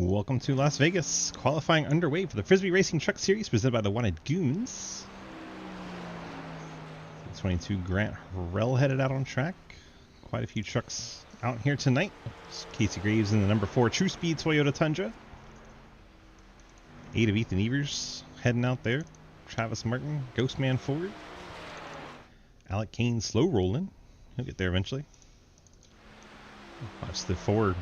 Welcome to Las Vegas. Qualifying underway for the Frisbie Racing Truck Series presented by the Wanted Goons. 22 Grant Harrell headed out on track. Quite a few trucks out here tonight. Casey Graves in the number 4 True Speed Toyota Tundra. 8 of Ethan Evers heading out there. Travis Martin, Ghostman Ford. Alec Kane slow rolling. He'll get there eventually. Watch the Ford.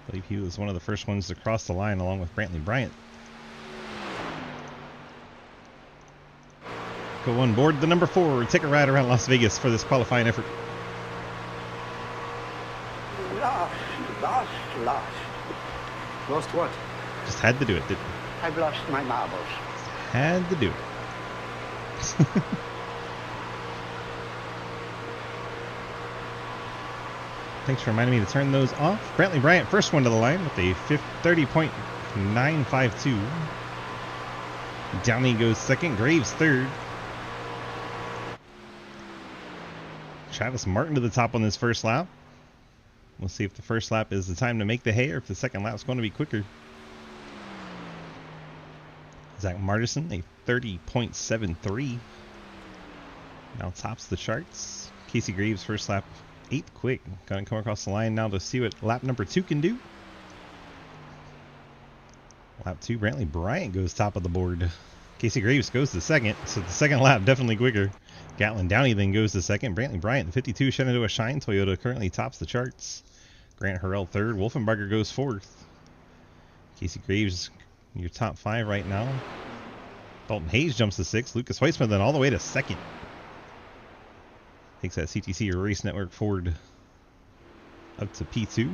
I believe he was one of the first ones to cross the line along with Brantley Bryant. Go on board the number 4. Take a ride around Las Vegas for this qualifying effort. Lost. Lost what? Just had to do it, didn't you? I've lost my marbles. Had to do it. Thanks for reminding me to turn those off. Brantley Bryant, first one to the line with a 30.952. Downey goes second. Graves third. Travis Martin to the top on this first lap. We'll see if the first lap is the time to make the hay or if the second lap is going to be quicker. Zach Martison, a 30.73. Now tops the charts. Casey Graves, first lap, 8th quick. Gonna come across the line now to see what lap number 2 can do. Lap 2, Brantley Bryant goes top of the board. Casey Graves goes to second, so the second lap definitely quicker. Gatlin Downey then goes to second. Brantley Bryant, the 52 Shenandoah Shine Toyota, currently tops the charts. Grant Harrell third. Wolfenbarger goes fourth. Casey Graves, your top 5 right now. Dalton Hayes jumps to 6th. Lucas Weissman then all the way to second. Takes that CTC Race Network Ford up to P2. See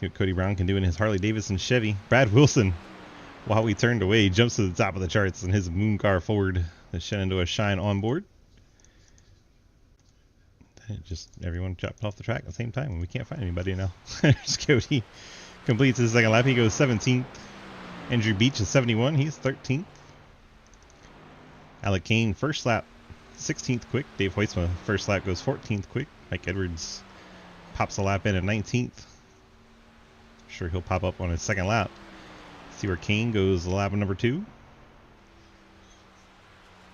what Cody Brown can do in his Harley Davidson Chevy. Brad Wilson, while we turned away, jumps to the top of the charts in his Moon Car Ford, the Shenandoah Shine on board. Just everyone dropped off the track at the same time, and we can't find anybody now. There's Cody. Completes his second lap. He goes 17th. Andrew Beach is 71. He's 13th. Alec Kane, first lap, 16th quick. Dave Hoytsma, first lap, goes 14th quick. Mike Edwards pops a lap in at 19th. Sure he'll pop up on his second lap. See where Kane goes lap number 2.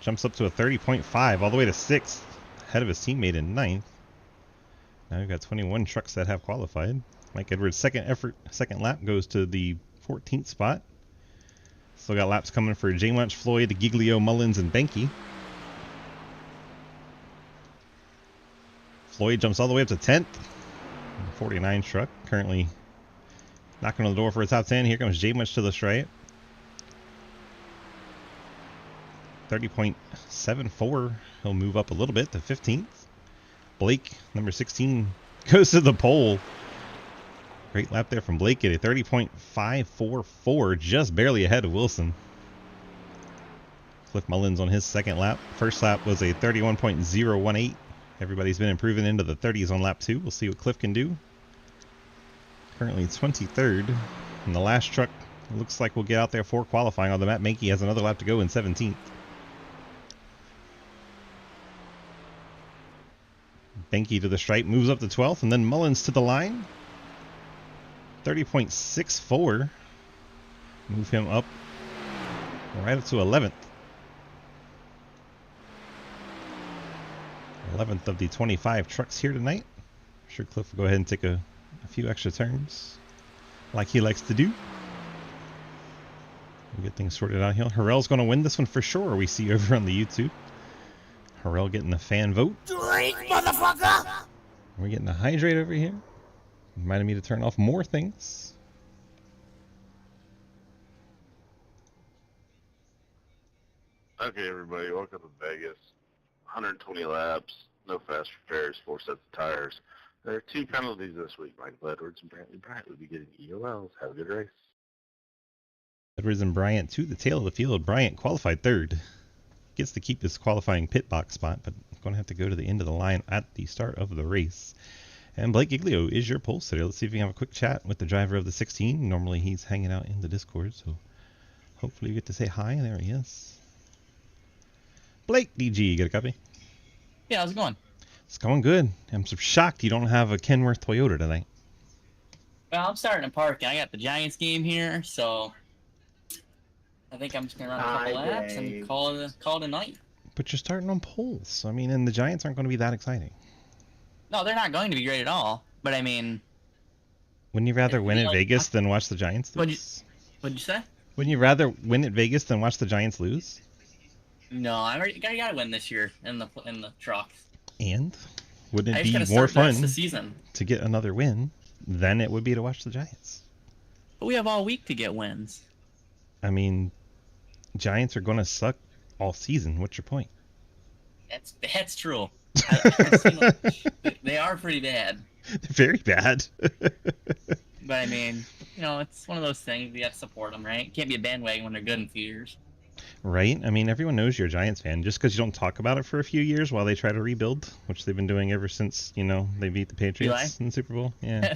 Jumps up to a 30.5 all the way to 6th. Ahead of his teammate in 9th. Now we've got 21 trucks that have qualified. Mike Edwards' second lap goes to the 14th spot. Still got laps coming for J. Munch, Floyd, Giglio, Mullins, and Benke. Floyd jumps all the way up to 10th. 49 truck, currently knocking on the door for a top 10. Here comes J. Munch to the stripe. 30.74. He'll move up a little bit to 15th. Blake, number 16, goes to the pole. Great lap there from Blake at a 30.544, just barely ahead of Wilson. Cliff Mullins on his second lap. First lap was a 31.018. Everybody's been improving into the 30s on lap 2. We'll see what Cliff can do. Currently 23rd. And the last truck looks like we'll get out there for qualifying, although Matt Mankey has another lap to go in 17th. Benke to the stripe, moves up to 12th, and then Mullins to the line. 30.64. Move him up right up to 11th. 11th of the 25 trucks here tonight. I'm sure Cliff will go ahead and take a few extra turns like he likes to do. We'll get things sorted out here. Harrell's going to win this one for sure, we see over on the YouTube. Harrell getting the fan vote. Drink, motherfucker! We're getting a hydrate over here. Reminded me to turn off more things. Okay, everybody, welcome to Vegas. 120 laps, no fast repairs, 4 sets of tires. There are 2 penalties this week. Michael Edwards and Brantley Bryant will be getting EOLs. Have a good race. Edwards and Bryant to the tail of the field. Bryant qualified 3rd. Gets to keep his qualifying pit box spot, but going to have to go to the end of the line at the start of the race. And Blake Giglio is your pole sitter. Let's see if we can have a quick chat with the driver of the 16. Normally he's hanging out in the Discord, so hopefully you get to say hi. There he is. Blake DG, get a copy? Yeah, how's it going? It's going good. I'm so shocked you don't have a Kenworth Toyota tonight. Well, I'm starting to park. I got the Giants game here, so I think I'm just gonna run a couple laps and call it a night. But you're starting on poles. I mean, and the Giants aren't going to be that exciting. No, they're not going to be great at all. But I mean, wouldn't you rather win at Vegas than watch the Giants lose? What'd you say? Wouldn't you rather win at Vegas than watch the Giants lose? No, I gotta win this year in the truck. And wouldn't it be more fun to get another win than it would be to watch the Giants? But we have all week to get wins. I mean, Giants are going to suck all season. What's your point? That's true. They are pretty bad. Very bad. But I mean, it's one of those things. You got to support them, right? Can't be a bandwagon when they're good in a few years. Right? I mean, everyone knows you're a Giants fan. Just because you don't talk about it for a few years while they try to rebuild, which they've been doing ever since, they beat the Patriots in the Super Bowl. Yeah.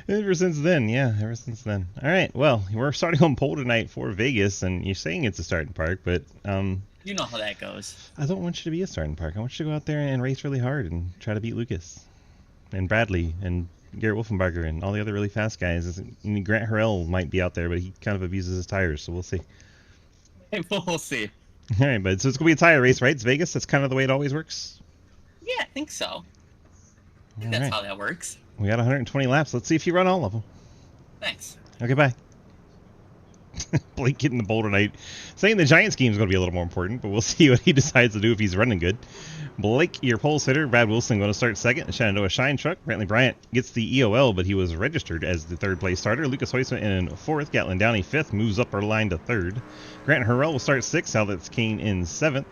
Ever since then, yeah. Ever since then. All right. Well, we're starting on pole tonight for Vegas, and you're saying it's a starting park, but you know how that goes. I don't want you to be a starting park. I want you to go out there and race really hard and try to beat Lucas and Bradley and Garrett Wolfenbarger and all the other really fast guys. Grant Harrell might be out there, but he kind of abuses his tires, so we'll see. We'll see. All right, bud. So it's going to be a tire race, right? It's Vegas. That's kind of the way it always works? Yeah, I think so. That's how that works. We got 120 laps. Let's see if you run all of them. Thanks. Okay, bye. Blake getting the bowl tonight. Saying the Giants game is going to be a little more important, but we'll see what he decides to do if he's running good. Blake, your pole sitter. Brad Wilson going to start second. Shenandoah Shine Truck. Brantley Bryant gets the EOL, but he was registered as the third place starter. Lucas Hoisman in fourth. Gatlin Downey fifth. Moves up our line to third. Grant Harrell will start sixth. Alex Kane in seventh.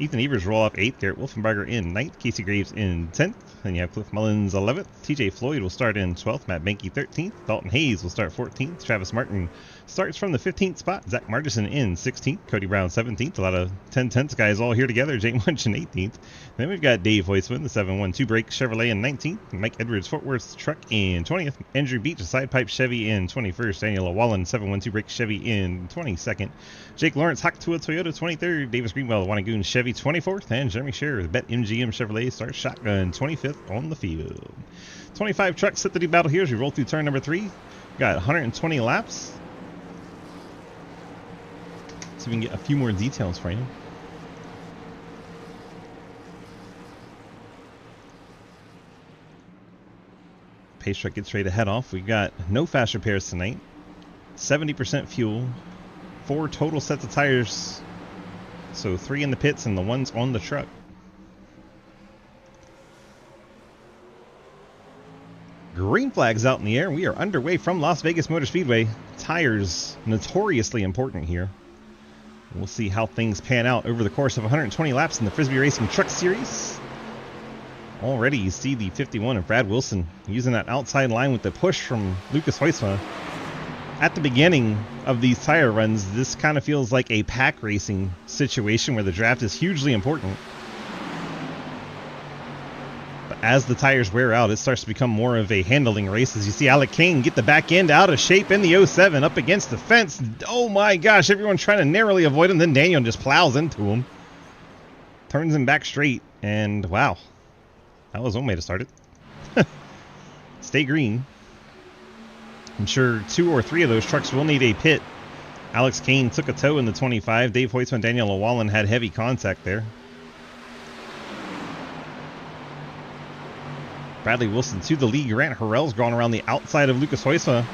Ethan Evers roll off 8th, Garrett Wolfenbarger in 9th, Casey Graves in 10th, then you have Cliff Mullins 11th, TJ Floyd will start in 12th, Matt Benke 13th, Dalton Hayes will start 14th, Travis Martin starts from the 15th spot, Zach Margison in 16th, Cody Brown 17th, a lot of 10/10 guys all here together, Jake Munch in 18th, then we've got Dave Hoisman, the 712 brake Chevrolet in 19th, Mike Edwards Fort Worth Truck in 20th, Andrew Beach, a side pipe Chevy in 21st, Daniel Wallen 712 brake Chevy in 22nd, Jake Lawrence Hakutua Toyota 23rd, Davis Greenwell Wannagoon Chevy 24th, and Jeremy Scherer, the Bet MGM Chevrolet starts shotgun 25th on the field. 25 trucks set to do battle here as we roll through turn number 3. Got 120 laps. So we can get a few more details for you. Pace truck gets ready to head off. We got no fast repairs tonight. 70% fuel. 4 total sets of tires. So 3 in the pits and the ones on the truck. Green flags out in the air. We are underway from Las Vegas Motor Speedway. Tires notoriously important here. We'll see how things pan out over the course of 120 laps in the Frisbie Racing Truck Series. Already you see the 51 of Brad Wilson using that outside line with the push from Lucas Hoisma. At the beginning of these tire runs, this kind of feels like a pack racing situation where the draft is hugely important. But as the tires wear out, it starts to become more of a handling race. As you see Alec Kane get the back end out of shape in the 07 up against the fence. Oh my gosh, everyone trying to narrowly avoid him. Then Daniel just plows into him. Turns him back straight. And wow, that was one way to start it. Stay green. I'm sure 2 or 3 of those trucks will need a pit. Alex Kane took a tow in the 25. Dave Hoytsman and Daniel Wallen had heavy contact there. Bradley Wilson to the lead. Grant Harrell's gone around the outside of Lucas Hoysma.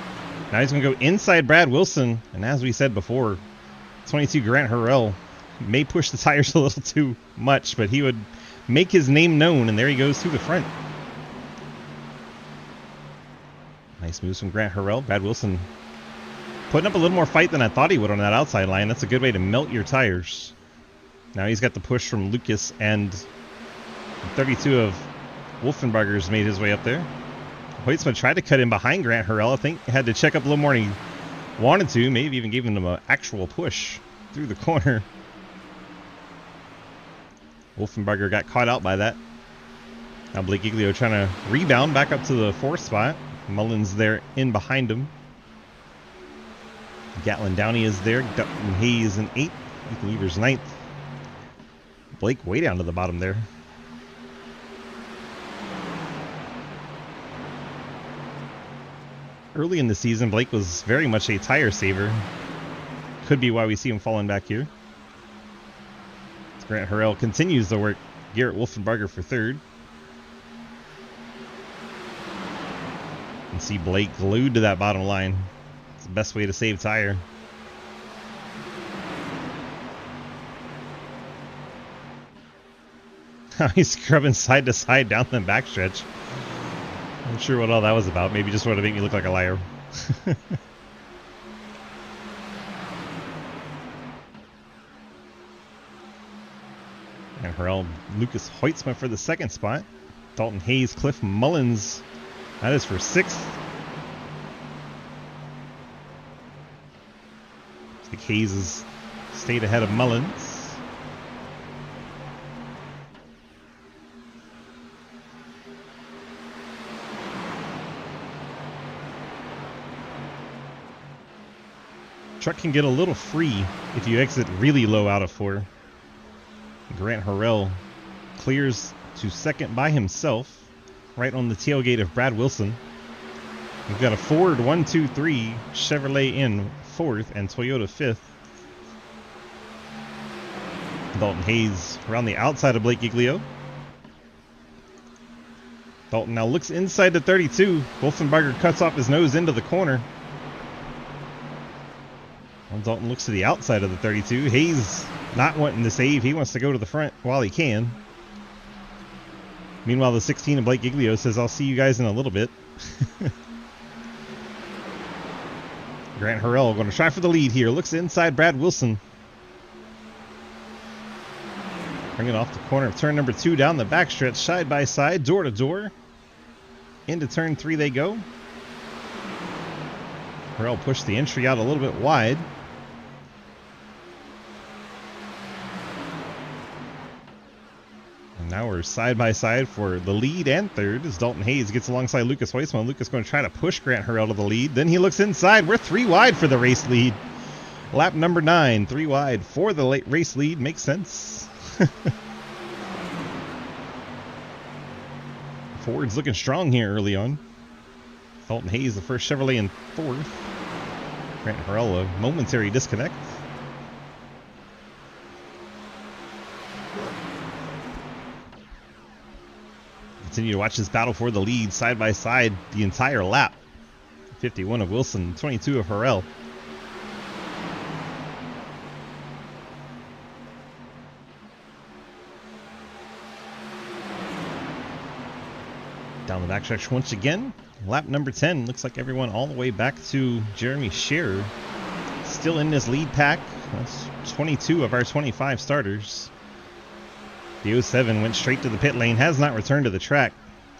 Now he's going to go inside Brad Wilson. And as we said before, 22 Grant Harrell may push the tires a little too much, but he would make his name known. And there he goes to the front. Nice moves from Grant Harrell. Brad Wilson putting up a little more fight than I thought he would on that outside line. That's a good way to melt your tires. Now he's got the push from Lucas, and 32 of Wolfenbarger's made his way up there. Hoytsma tried to cut in behind Grant Harrell. I think he had to check up a little more than he wanted to. Maybe even gave him an actual push through the corner. Wolfenbarger got caught out by that. Now Blake Giglio trying to rebound back up to the 4th spot. Mullins there in behind him. Gatlin Downey is there. Dutton Hayes in 8th. Ethan Evers 9th. Blake way down to the bottom there. Early in the season, Blake was very much a tire saver. Could be why we see him falling back here. As Grant Harrell continues to work Garrett Wolfenbarger for third. And see Blake glued to that bottom line. It's the best way to save tire. He's scrubbing side to side down the backstretch. Not sure what all that was about. Maybe just wanted to make me look like a liar. And Harrell, Lucas Hoitzma for the second spot. Dalton Hayes, Cliff Mullins. That is for sixth. I think Hayes has stayed ahead of Mullins. Truck can get a little free if you exit really low out of 4. Grant Harrell clears to second by himself, right on the tailgate of Brad Wilson. We've got a Ford 1, 2, 3, Chevrolet in 4th, and Toyota 5th. Dalton Hayes around the outside of Blake Giglio. Dalton now looks inside the 32. Wolfenbarger cuts off his nose into the corner. Well, Dalton looks to the outside of the 32. Hayes not wanting to save. He wants to go to the front while he can. Meanwhile, the 16 of Blake Giglio says, I'll see you guys in a little bit. Grant Harrell going to try for the lead here. Looks inside Brad Wilson. Bring it off the corner of turn number 2 down the backstretch, side by side, door to door. Into turn 3 they go. Harrell pushed the entry out a little bit wide. And now we're side by side for the lead and third as Dalton Hayes gets alongside Lucas Hoisman. Lucas going to try to push Grant Harrell to the lead. Then he looks inside. We're 3 wide for the race lead. Lap number 9, 3 wide for the late race lead. Makes sense. Ford's looking strong here early on. Dalton Hayes, the first Chevrolet in 4th. Grant Harrell, a momentary disconnect. Continue to watch this battle for the lead side by side the entire lap. 51 of Wilson, 22 of Harrell. Down the backstretch once again. Lap number 10. Looks like everyone all the way back to Jeremy Scherer. Still in this lead pack. That's 22 of our 25 starters. The 07 went straight to the pit lane. Has not returned to the track.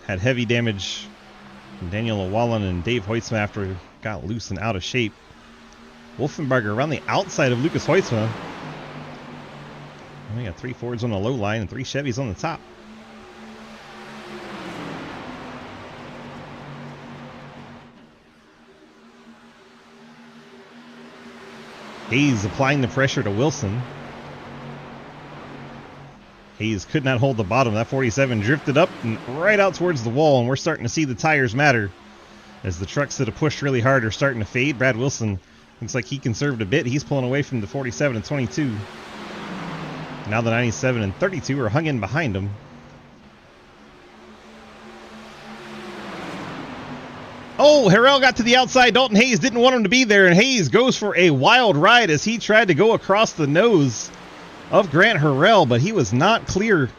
Had heavy damage from Daniel O'Wallen and Dave Hoitzma after he got loose and out of shape. Wolfenbarger around the outside of Lucas Hoitzma. We got 3 Fords on the low line and 3 Chevys on the top. Hayes applying the pressure to Wilson. Hayes could not hold the bottom. That 47 drifted up and right out towards the wall, and we're starting to see the tires matter as the trucks that have pushed really hard are starting to fade. Brad Wilson looks like he conserved a bit. He's pulling away from the 47 and 22. Now the 97 and 32 are hung in behind him. Oh, Harrell got to the outside. Dalton Hayes didn't want him to be there, and Hayes goes for a wild ride as he tried to go across the nose of Grant Harrell, but he was not clear.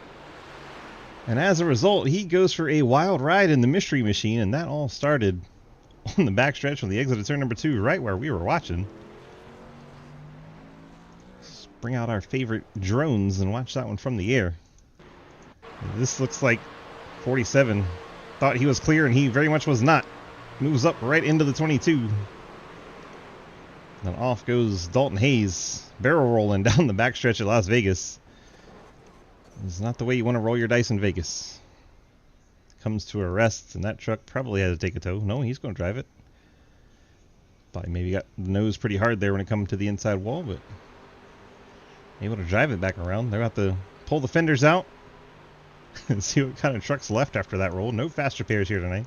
And as a result, he goes for a wild ride in the Mystery Machine, and that all started on the backstretch from the exit of turn number 2, right where we were watching. Let's bring out our favorite drones and watch that one from the air. This looks like 47 thought he was clear, and he very much was not. Moves up right into the 22. Then off goes Dalton Hayes, barrel rolling down the backstretch at Las Vegas. It's not the way you want to roll your dice in Vegas. Comes to a rest, and that truck probably had to take a tow. No, he's going to drive it. Thought he maybe got the nose pretty hard there when it comes to the inside wall, but able to drive it back around. They're about to pull the fenders out and see what kind of truck's left after that roll. No fast repairs here tonight.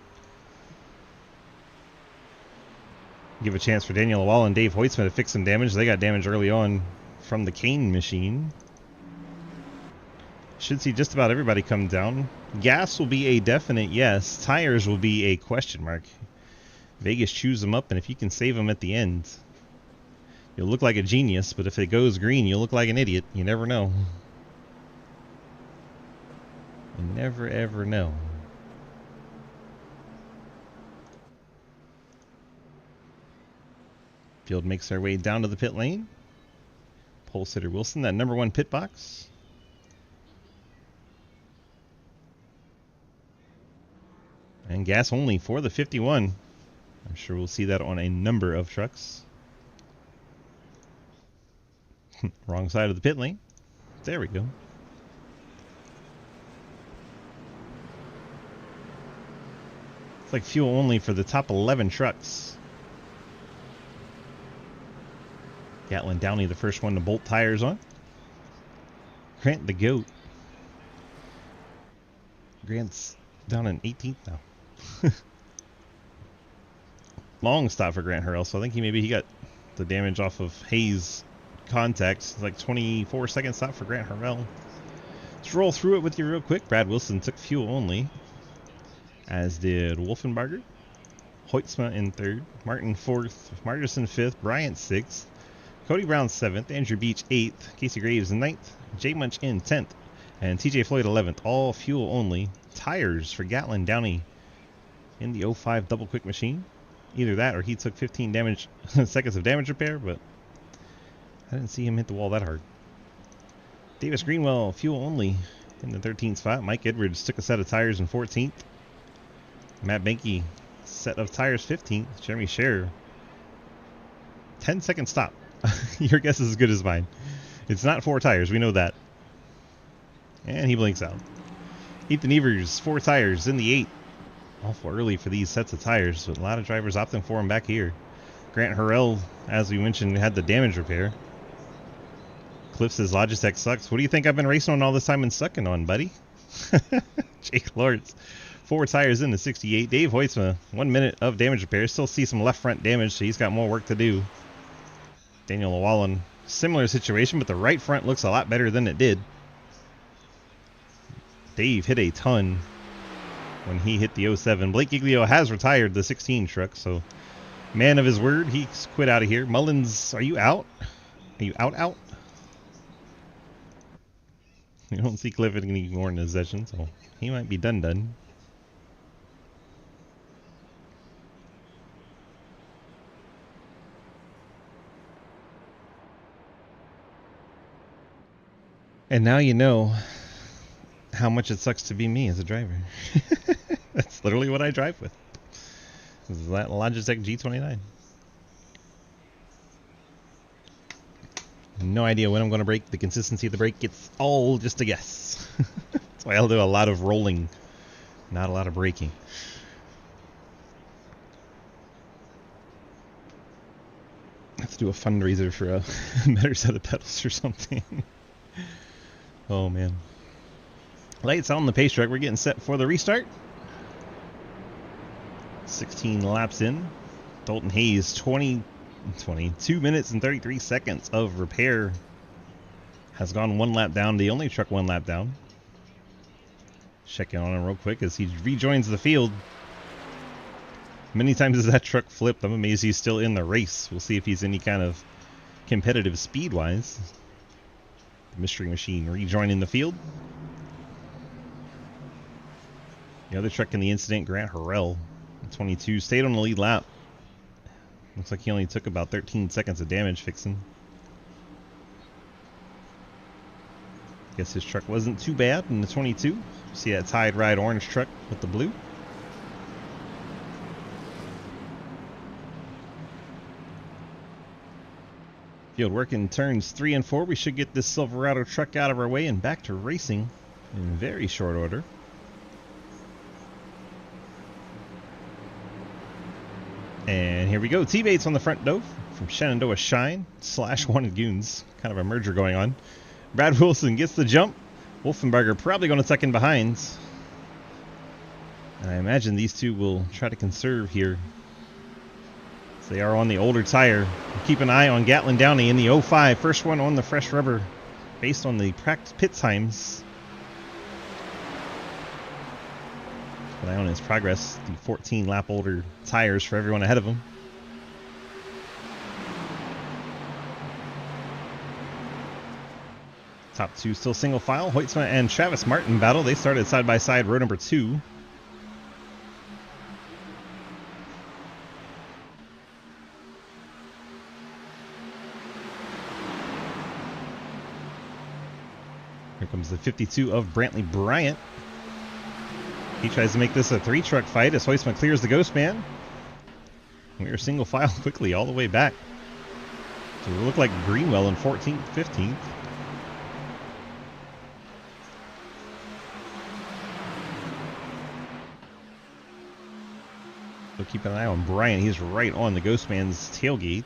Give a chance for Daniel Wall and Dave Hoytsman to fix some damage. They got damage early on from the cane machine. Should see just about everybody come down. Gas will be a definite yes. Tires will be a question mark. Vegas chews them up, and if you can save them at the end, you'll look like a genius, but if it goes green, you'll look like an idiot. You never know. You never, ever know. Field makes their way down to the pit lane. Pole sitter Wilson, that number 1 pit box. And gas only for the 51. I'm sure we'll see that on a number of trucks. Wrong side of the pit lane. There we go. It's like fuel only for the top 11 trucks. Gatlin Downey, the first one to bolt tires on. Grant the GOAT. Grant's down in 18th now. Long stop for Grant Hurrell, so I think he got the damage off of Hayes' contact. It's like 24-second stop for Grant Hurrell. Let's roll through it with you real quick. Brad Wilson took fuel only, as did Wolfenbarger. Hoytsma in 3rd, Martin 4th, Margerson 5th, Bryant 6th, Cody Brown 7th, Andrew Beach 8th, Casey Graves 9th, Jay Munch in 10th, and TJ Floyd 11th. All fuel only. Tires for Gatlin Downey in the 05 double quick machine. Either that or he took 15 seconds of damage repair, but I didn't see him hit the wall that hard. Davis Greenwell, fuel only in the 13th spot. Mike Edwards took a set of tires in 14th. Matt Benke, set of tires 15th. Jeremy Scherer, 10-second stop. Your guess is as good as mine. It's not 4 tires, we know that. And he blinks out. Ethan Evers, 4 tires in the 8th. Awful early for these sets of tires, but a lot of drivers opting for them back here. Grant Hurrell, as we mentioned, had the damage repair. Cliff says Logitech sucks. What do you think I've been racing on all this time and sucking on, buddy? Jake Lawrence, 4 tires in the 68. Dave Hoytsma, 1 minute of damage repair. Still see some left front damage, so he's got more work to do. Daniel Llewellyn, similar situation, but the right front looks a lot better than it did. Dave hit a ton when he hit the 07. Blake Giglio has retired the 16 truck, so man of his word, he's quit out of here. Mullins, are you out? Are you out? You don't see Cliff anymore in his session, so he might be done. And now you know how much it sucks to be me as a driver. That's literally what I drive with. This is that Logitech G29. No idea when I'm going to brake. The consistency of the brake, it's all just a guess. That's why I'll do a lot of rolling, not a lot of braking. Let's do a fundraiser for a better set of pedals or something. Oh man. Lights on the pace track. We're getting set for the restart. 16 laps in. Dalton Hayes, 22 minutes and 33 seconds of repair. Has gone 1 lap down. The only truck 1 lap down. Checking on him real quick as he rejoins the field. Many times has that truck flipped. I'm amazed he's still in the race. We'll see if he's any kind of competitive speed-wise. The mystery machine rejoining the field. The other truck in the incident, Grant Hurrell, 22, stayed on the lead lap. Looks like he only took about 13 seconds of damage fixing. Guess his truck wasn't too bad in the 22. See that Tide Ride orange truck with the blue? Field work in turns 3 and 4. We should get this Silverado truck out of our way and back to racing in very short order. And here we go. T-Bates on the front door from Shenandoah Shine / Wanted Goons. Kind of a merger going on. Brad Wilson gets the jump. Wolfenbarger probably going to tuck in behind. And I imagine these two will try to conserve here. So they are on the older tire. Keep an eye on Gatlin Downey in the 05. First one on the fresh rubber based on the practice pit times. Keep an eye on his progress. The 14 lap older tires for everyone ahead of him. Top two still single file. Hoytsma and Travis Martin battle. They started side by side row number 2. Here comes the 52 of Brantley Bryant. He tries to make this a 3-truck fight as Hoytsma clears the Ghost Man. We are single file quickly all the way back. So we look like Greenwell in 14th, 15th. So keep an eye on Bryant. He's right on the Ghost Man's tailgate.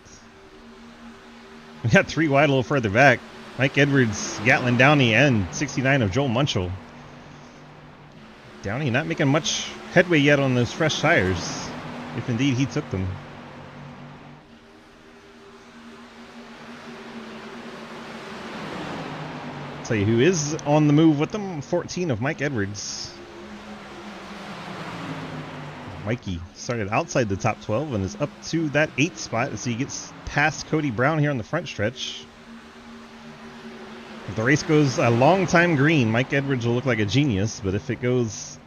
We got 3 wide a little further back. Mike Edwards, Gatlin Downey, and 69 of Joel Munchel. Downey not making much headway yet on those fresh tires, if indeed he took them. Tell you who is on the move with them, 14 of Mike Edwards. Mikey started outside the top 12 and is up to that 8th spot as he gets past Cody Brown here on the front stretch. If the race goes a long time green, Mike Edwards will look like a genius, but if it goes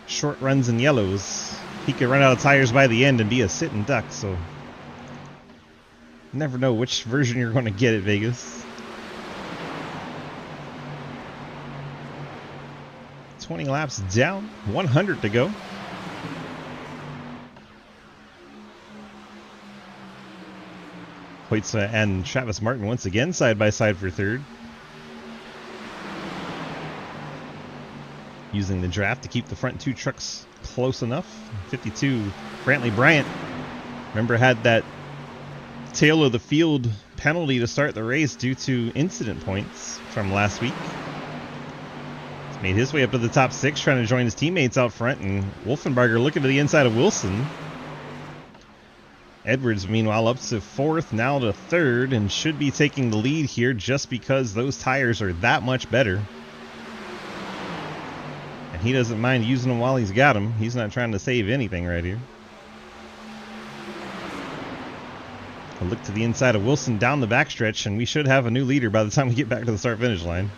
short runs and yellows, he could run out of tires by the end and be a sitting duck, so you never know which version you're going to get at Vegas. 20 laps down, 100 to go. Hoytsma and Travis Martin once again side by side for 3rd. Using the draft to keep the front 2 trucks close enough. 52, Brantley Bryant. Remember, had that tail of the field penalty to start the race due to incident points from last week. He's made his way up to the top 6, trying to join his teammates out front, and Wolfenbarger looking to the inside of Wilson. Edwards, meanwhile, up to 4th, now to 3rd, and should be taking the lead here just because those tires are that much better. And he doesn't mind using them while he's got them. He's not trying to save anything right here. A look to the inside of Wilson down the backstretch, and we should have a new leader by the time we get back to the start-finish line.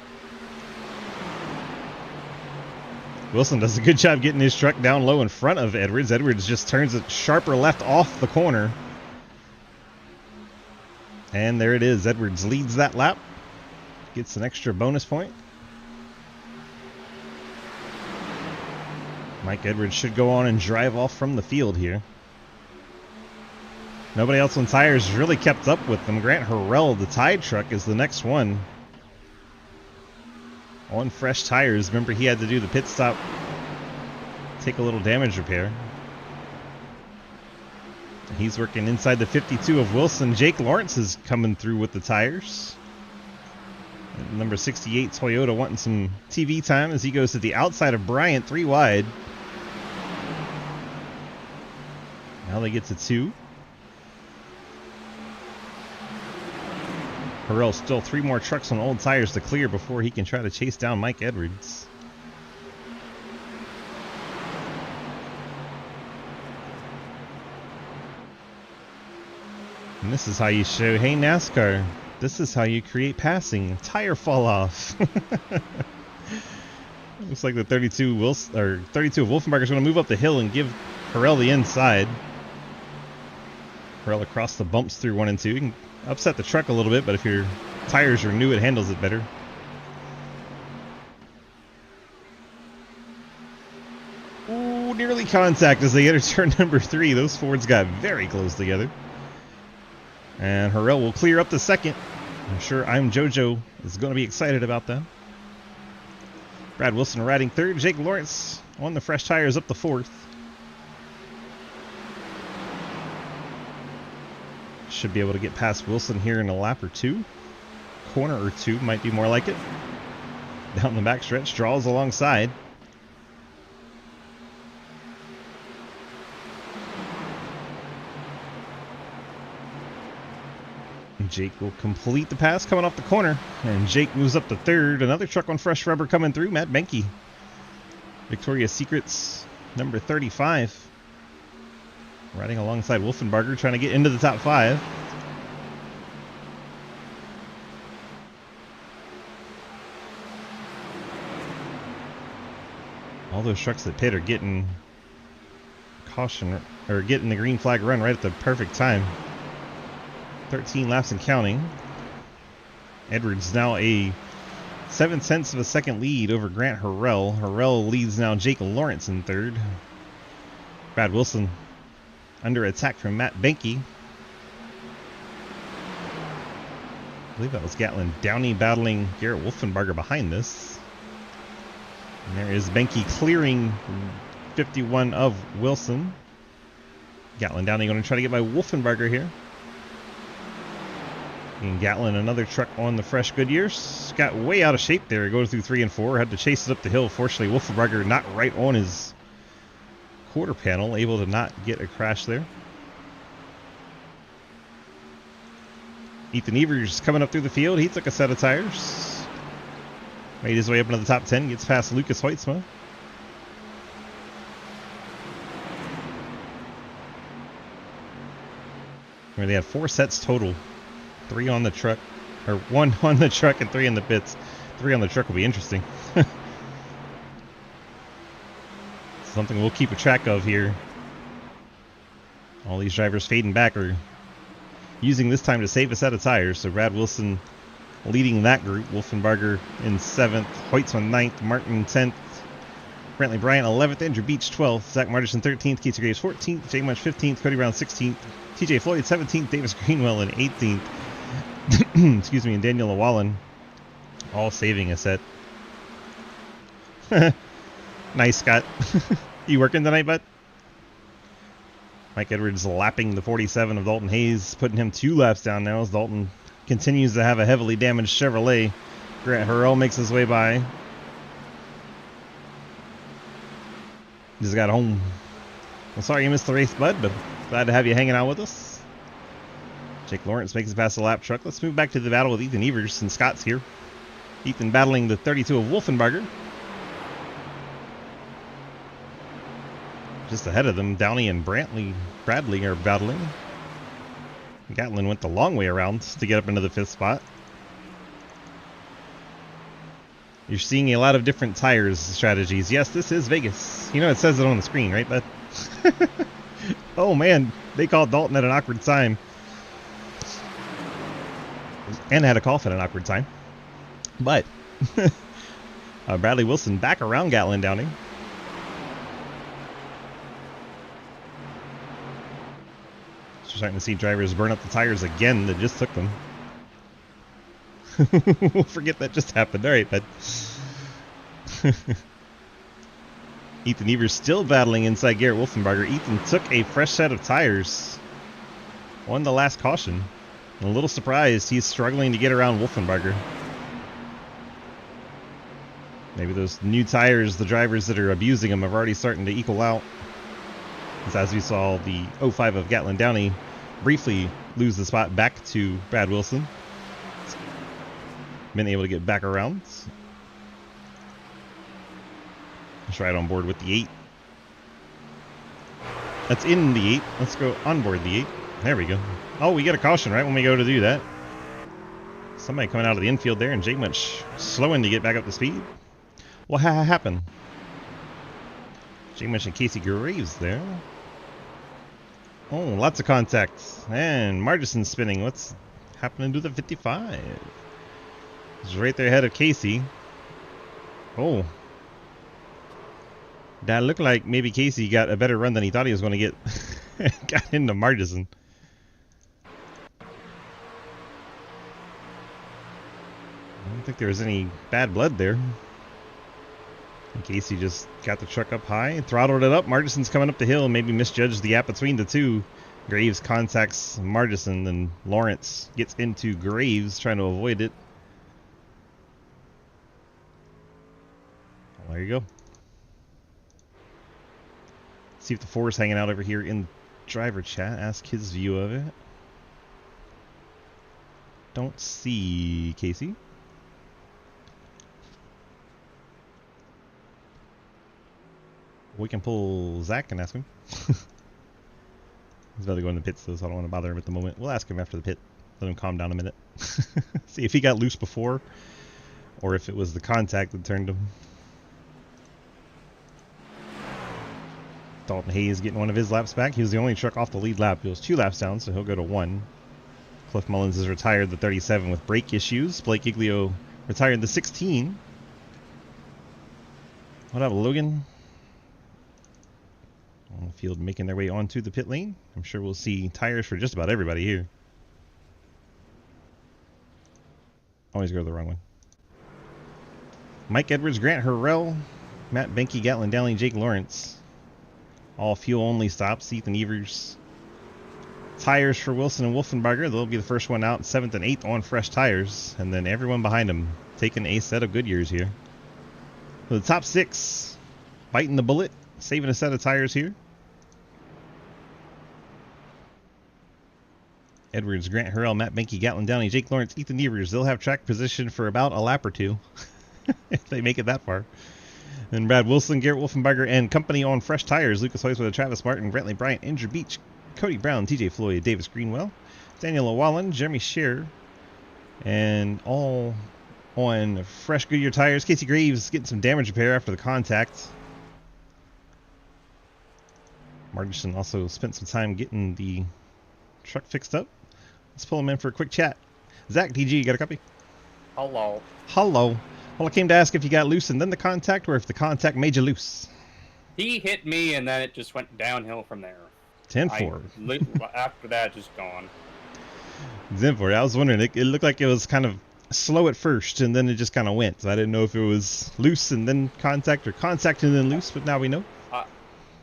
Wilson does a good job getting his truck down low in front of Edwards. Edwards just turns it sharper left off the corner. And there it is. Edwards leads that lap. Gets an extra bonus point. Mike Edwards should go on and drive off from the field here. Nobody else on tires really kept up with them. Grant Harrell, the Tide truck, is the next one. On fresh tires. Remember, he had to do the pit stop, take a little damage repair. He's working inside the 52 of Wilson. Jake Lawrence is coming through with the tires. And number 68 Toyota wanting some TV time as he goes to the outside of Bryant, 3 wide. Now they get to 2. Harrell still 3 more trucks on old tires to clear before he can try to chase down Mike Edwards. And this is how you show, hey NASCAR, this is how you create passing. Tire fall off. Looks like the 32 of Wolfenbarger is going to move up the hill and give Harrell the inside. Harrell across the bumps through 1 and 2. You can upset the truck a little bit, but if your tires are new, it handles it better. Ooh, nearly contact as they enter turn number 3. Those Fords got very close together. And Harrell will clear up the 2nd. I'm sure I'm JoJo is going to be excited about that. Brad Wilson riding 3rd. Jake Lawrence on the fresh tires up the 4th. Should be able to get past Wilson here in a lap or 2. Corner or 2 might be more like it. Down the back stretch, draws alongside. Jake will complete the pass coming off the corner, and Jake moves up to third. Another truck on fresh rubber coming through. Matt Benke, Victoria's Secrets, number 35, riding alongside Wolfenbarger, trying to get into the top 5. All those trucks that pit are getting caution, or getting the green flag run right at the perfect time. 13 laps and counting. Edwards now a 7/10 of a second lead over Grant Harrell. Harrell leads now Jake Lawrence in third. Brad Wilson under attack from Matt Benke. I believe that was Gatlin Downey battling Garrett Wolfenbarger behind this. And there is Benke clearing 51 of Wilson. Gatlin Downey going to try to get by Wolfenbarger here. And Gatlin, another truck on the fresh Goodyears. Got way out of shape there, going through 3 and 4. Had to chase it up the hill. Fortunately, Wolfenbarger not right on his quarter panel, able to not get a crash there. Ethan Evers coming up through the field. He took a set of tires. Made his way up into the top 10. Gets past Lucas Hoitzma. Where they had 4 sets total. 3 on the truck, or 1 on the truck and 3 in the pits. 3 on the truck will be interesting. Something we'll keep a track of here. All these drivers fading back are using this time to save a set of tires. So Brad Wilson leading that group. Wolfenbarger in 7th, Hoitzman 9th, Martin 10th, Brantley Bryant 11th, Andrew Beach 12th, Zach Martinson 13th, Casey Graves 14th, Jay Munch 15th, Cody Brown 16th, TJ Floyd 17th, Davis Greenwell in 18th. Excuse me, and Daniel Llewellyn all saving a set. Nice, Scott. You working tonight, bud? Mike Edwards lapping the 47 of Dalton Hayes, putting him 2 laps down now as Dalton continues to have a heavily damaged Chevrolet. Grant Harrell makes his way by. Just got home. Well, sorry you missed the race, bud, but glad to have you hanging out with us. Jake Lawrence makes it past the lap truck. Let's move back to the battle with Ethan Evers, and Scott's here. Ethan battling the 32 of Wolfenbarger. Just ahead of them, Downey and Bradley are battling. Gatlin went the long way around to get up into the 5th spot. You're seeing a lot of different tires strategies. Yes, this is Vegas. You know it says it on the screen, right, bud? Oh man, they called Dalton at an awkward time. And had a cough at an awkward time. But Bradley Wilson back around Gatlin Downey. Starting to see drivers burn up the tires again that just took them. We'll forget that just happened. All right, bud. Ethan Evers still battling inside Garrett Wolfenbarger. Ethan took a fresh set of tires on the last caution. I'm a little surprised he's struggling to get around Wolfenbarger. Maybe those new tires, the drivers that are abusing them, are already starting to equal out. As we saw the 05 of Gatlin Downey briefly lose the spot back to Brad Wilson. Been able to get back around. Let's ride on board with the 8. That's in the 8. Let's go on board the 8. There we go. Oh, we get a caution right when we go to do that. Somebody coming out of the infield there, and Jake Munch slowing to get back up to speed. What happened? Jake Munch and Casey Graves there. Oh, lots of contacts. And Margison spinning. What's happening to the 55? He's right there ahead of Casey. Oh. That looked like maybe Casey got a better run than he thought he was going to get. Got into Margison. I don't think there was any bad blood there. And Casey just got the truck up high, throttled it up. Margison's coming up the hill, maybe misjudged the gap between the two. Graves contacts Margison, and Lawrence gets into Graves, trying to avoid it. There you go. See if the 4 is hanging out over here in driver chat. Ask his view of it. Don't see Casey. We can pull Zach and ask him. He's about to go in the pits though, so I don't want to bother him at the moment. We'll ask him after the pit. Let him calm down a minute. See if he got loose before, or if it was the contact that turned him. Dalton Hayes getting one of his laps back. He was the only truck off the lead lap. He was 2 laps down, so he'll go to 1. Cliff Mullins is retired the 37 with brake issues. Blake Giglio retired the 16. What up, Logan? On the field making their way onto the pit lane. I'm sure we'll see tires for just about everybody here. Always go to the wrong one. Mike Edwards, Grant Harrell, Matt Benke, Gatlin Dowling, Jake Lawrence. All fuel only stops. Ethan Evers. Tires for Wilson and Wolfenbarger. They'll be the first one out. 7th and 8th on fresh tires. And then everyone behind them taking a set of Goodyears here. So the top 6 biting the bullet. Saving a set of tires here. Edwards, Grant Harrell, Matt Benke, Gatlin Downey, Jake Lawrence, Ethan Evers. They'll have track position for about a lap or 2. If they make it that far. And Brad Wilson, Garrett Wolfenbarger, and company on fresh tires. Lucas Hoyes with Travis Martin, Brantley Bryant, Andrew Beach, Cody Brown, TJ Floyd, Davis Greenwell, Daniel O'Wallen, Jeremy Scheer, and all on fresh Goodyear tires. Casey Graves getting some damage repair after the contact. Martinson also spent some time getting the truck fixed up. Let's pull him in for a quick chat. Zach, DG, you got a copy? Hello. Hello. Well, I came to ask if you got loose and then the contact, or if the contact made you loose. He hit me, and then it just went downhill from there. 10-4. After that, just gone. 10-4. I was wondering, it looked like it was kind of slow at first, and then it just kind of went. So I didn't know if it was loose and then contact, or contact and then loose, but now we know.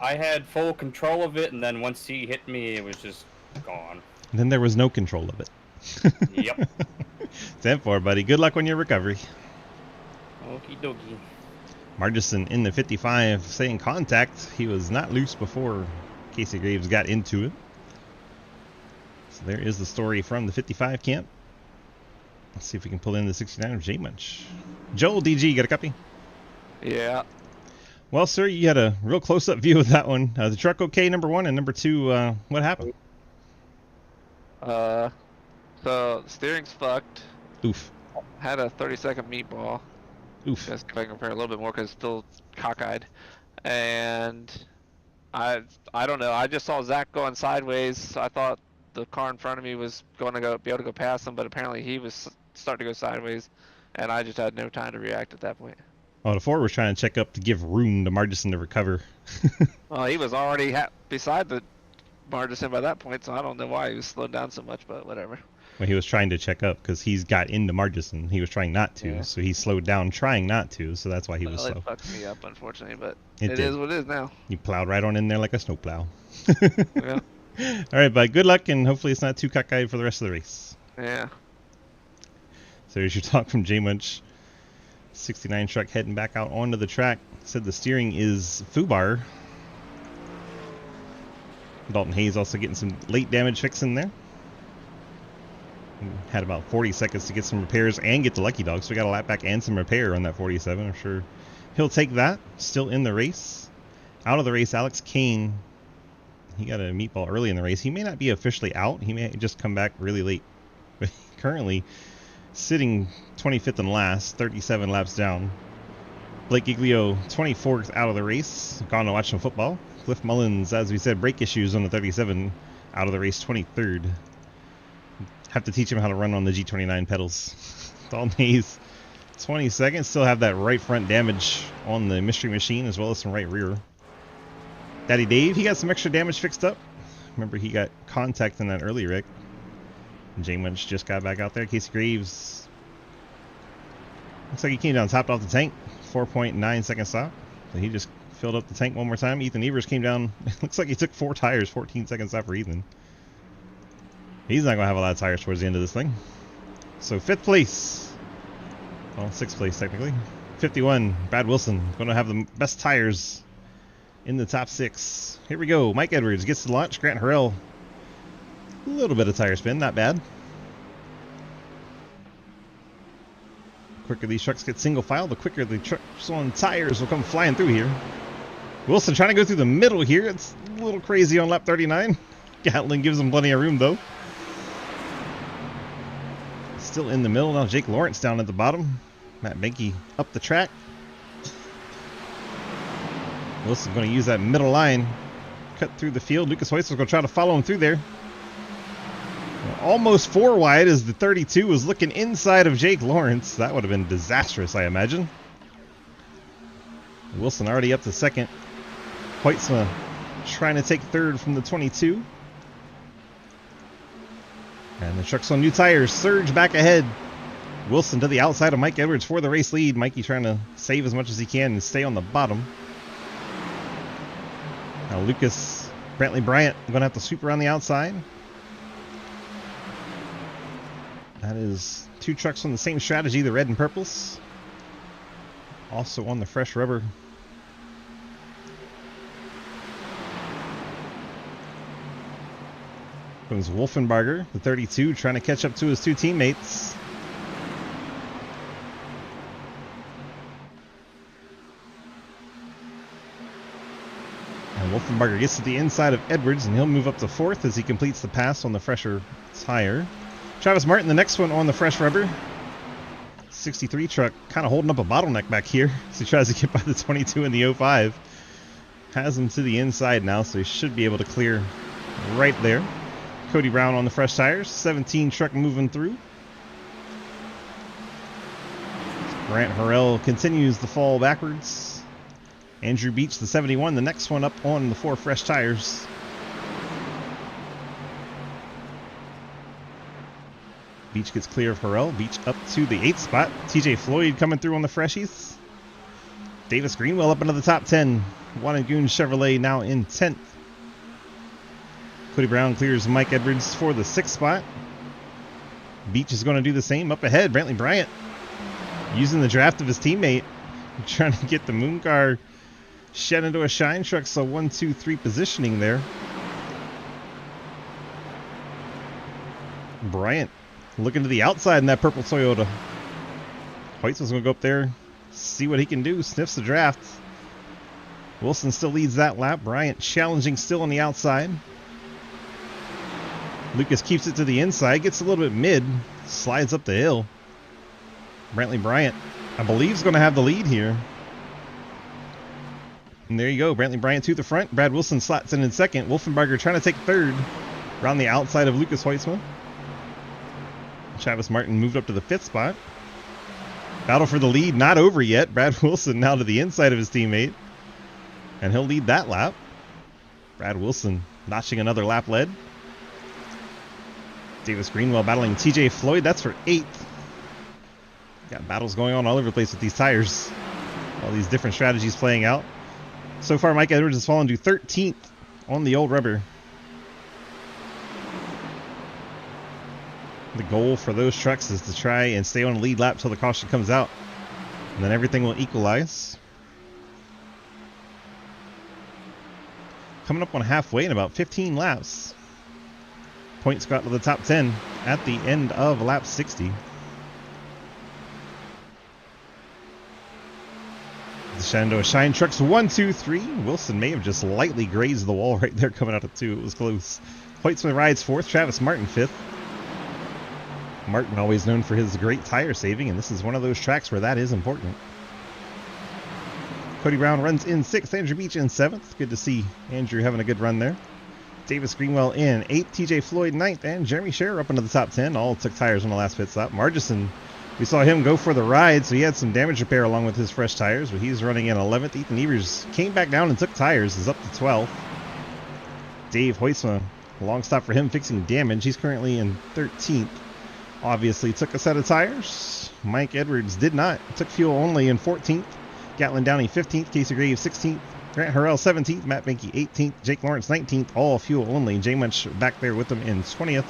I had full control of it, and then once he hit me, it was just gone. And then there was no control of it. Yep. 10-4, buddy. Good luck on your recovery. Okie dokie. Margison in the 55 saying contact. He was not loose before Casey Graves got into it. So there is the story from the 55 camp. Let's see if we can pull in the 69 of J Munch. Joel, DG, got a copy? Yeah. Well, sir, you had a real close-up view of that one. The truck okay, number 1, and number 2, what happened? So the steering's fucked. Oof. Had a 30-second meatball. Oof. Just if I can compare a little bit more, because it's still cockeyed. And I don't know. I just saw Zach going sideways. So I thought the car in front of me was going to be able to go past him, but apparently he was starting to go sideways, and I just had no time to react at that point. Oh, the 4 was trying to check up to give room to Margison to recover. Well, he was already beside the Margison by that point, so I don't know why he was slowed down so much, but whatever. Well, he was trying to check up because he's got into Margison. He was trying not to, Yeah. so he slowed down trying not to, so that's why he was slow. It fucked me up, unfortunately, but It it did. is what it is now. You plowed right on in there like a snowplow. Yeah. All right, bud. Good luck, and hopefully it's not too cockeyed for the rest of the race. Yeah. So here's your talk from J Munch. 69 truck heading back out onto the track. Said the steering is foobar. Dalton Hayes also getting some late damage fix in there. Had about 40 seconds to get some repairs and get the Lucky Dog, so we got a lap back and some repair on that 47. I'm sure he'll take that. Still in the race. Out of the race, Alex Kane. He got a meatball early in the race. He may not be officially out. He may just come back really late. But currently sitting 25th and last, 37 laps down. Blake Giglio, 24th out of the race. Gone to watch some football. Cliff Mullins, as we said, brake issues on the 37, out of the race, 23rd. Have to teach him how to run on the G29 pedals. Dalton Hayes, 22nd. Still have that right front damage on the Mystery Machine, as well as some right rear. Daddy Dave, he got some extra damage fixed up. Remember, he got contact in that early wreck. J Munch just got back out there. Casey Graves, looks like he came down, topped off the tank. 4.9 second stop. So he just filled up the tank one more time. Ethan Evers came down. Looks like he took 4 tires, 14 second stop for Ethan. He's not going to have a lot of tires towards the end of this thing. So 5th place. Well, 6th place technically. 51, Brad Wilson going to have the best tires in the top 6. Here we go. Mike Edwards gets the launch. Grant Harrell, a little bit of tire spin, not bad. The quicker these trucks get single file, the quicker the trucks on tires will come flying through here. Wilson trying to go through the middle here. It's a little crazy on lap 39. Gatlin gives him plenty of room though. Still in the middle now. Jake Lawrence down at the bottom. Matt Benke up the track. Wilson going to use that middle line, cut through the field. Lucas Hoyt was going to try to follow him through there. Almost 4 wide as the 32 was looking inside of Jake Lawrence. That would have been disastrous, I imagine. Wilson already up to second. Hoytsma trying to take third from the 22. And the trucks on new tires surge back ahead. Wilson to the outside of Mike Edwards for the race lead. Mikey trying to save as much as he can and stay on the bottom. Now Lucas Brantley Bryant going to have to sweep around the outside. That is 2 trucks on the same strategy, the red and purples. Also on the fresh rubber. Comes Wolfenbarger, the 32, trying to catch up to his 2 teammates. And Wolfenbarger gets to the inside of Edwards, and he'll move up to 4th as he completes the pass on the fresher tire. Travis Martin, the next one on the fresh rubber. 63 truck, kind of holding up a bottleneck back here as he tries to get by the 22 and the 05. Has him to the inside now, so he should be able to clear right there. Cody Brown on the fresh tires. 17 truck moving through. Grant Harrell continues the fall backwards. Andrew Beach, the 71, the next one up on the 4 fresh tires. Beach gets clear of Harrell. Beach up to the 8th spot. TJ Floyd coming through on the freshies. Davis Greenwell up into the top 10. Wannagoon Chevrolet now in 10th. Cody Brown clears Mike Edwards for the 6th spot. Beach is going to do the same up ahead. Brantley Bryant using the draft of his teammate, trying to get the Moon Car shed into a shine truck. So 1, 2, 3 positioning there. Bryant looking to the outside in that purple Toyota. Hoyts was going to go up there, see what he can do. Sniffs the draft. Wilson still leads that lap. Bryant challenging still on the outside. Lucas keeps it to the inside, gets a little bit mid, slides up the hill. Brantley Bryant, I believe, is going to have the lead here. And there you go, Brantley Bryant to the front. Brad Wilson slots in second. Wolfenbarger trying to take third around the outside of Lucas Hoytsma. Travis Martin moved up to the 5th spot. Battle for the lead not over yet. Brad Wilson now to the inside of his teammate. And he'll lead that lap. Brad Wilson notching another lap lead. Davis Greenwell battling TJ Floyd. That's for 8th. Got battles going on all over the place with these tires. All these different strategies playing out. So far, Mike Edwards has fallen to 13th on the old rubber. The goal for those trucks is to try and stay on the lead lap till the caution comes out. And then everything will equalize. Coming up on halfway in about 15 laps. Points got to the top 10 at the end of lap 60. The Shenandoah Shine trucks 1, 2, 3. Wilson may have just lightly grazed the wall right there coming out of 2. It was close. Hoytsman rides 4th. Travis Martin 5th. Martin always known for his great tire saving, and this is one of those tracks where that is important. Cody Brown runs in 6th. Andrew Beach in 7th. Good to see Andrew having a good run there. Davis Greenwell in 8th. TJ Floyd 9th. And Jeremy Scherer up into the top 10. All took tires on the last pit stop. Margison, we saw him go for the ride, so he had some damage repair along with his fresh tires, but he's running in 11th. Ethan Evers came back down and took tires. Is up to 12th. Dave Hoytsma, long stop for him fixing damage. He's currently in 13th. Obviously took a set of tires. Mike Edwards did not. Took fuel only in 14th. Gatlin Downey 15th. Casey Graves 16th. Grant Harrell 17th. Matt Benke 18th. Jake Lawrence 19th. All fuel only. Jay Munch back there with them in 20th.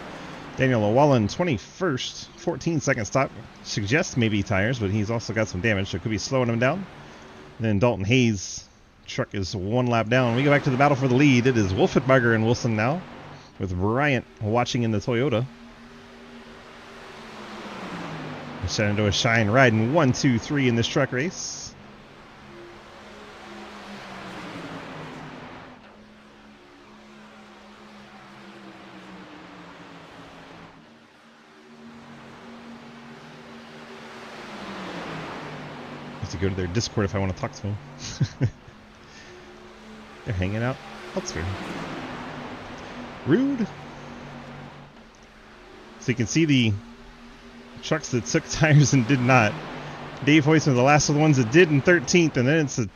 Daniel Llewellyn, 21st, 14-second stop. Suggests maybe tires, but he's also got some damage, so it could be slowing him down. And then Dalton Hayes' truck is 1 lap down. We go back to the battle for the lead. It is Wolfenbarger and Wilson now, with Bryant watching in the Toyota. Shenandoah Shine riding 1, 2, 3 in this truck race. To go to their Discord if I want to talk to them. They're hanging out elsewhere. Rude. So you can see the trucks that took tires and did not. Dave Hoyt was the last of the ones that did in 13th, and then it's a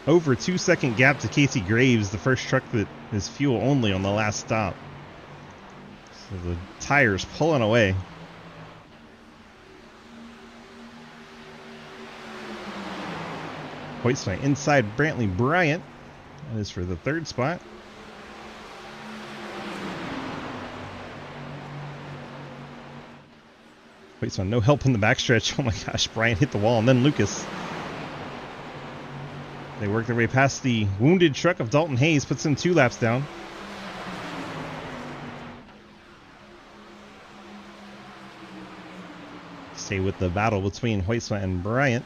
over 2-second gap to Casey Graves, the first truck that is fuel only on the last stop. So the tires pulling away. Hoytsma inside Brantley Bryant. That is for the 3rd spot. Hoytsma no help in the backstretch. Oh my gosh, Bryant hit the wall, and then Lucas. They work their way past the wounded truck of Dalton Hayes, puts him 2 laps down. Stay with the battle between Hoytsma and Bryant.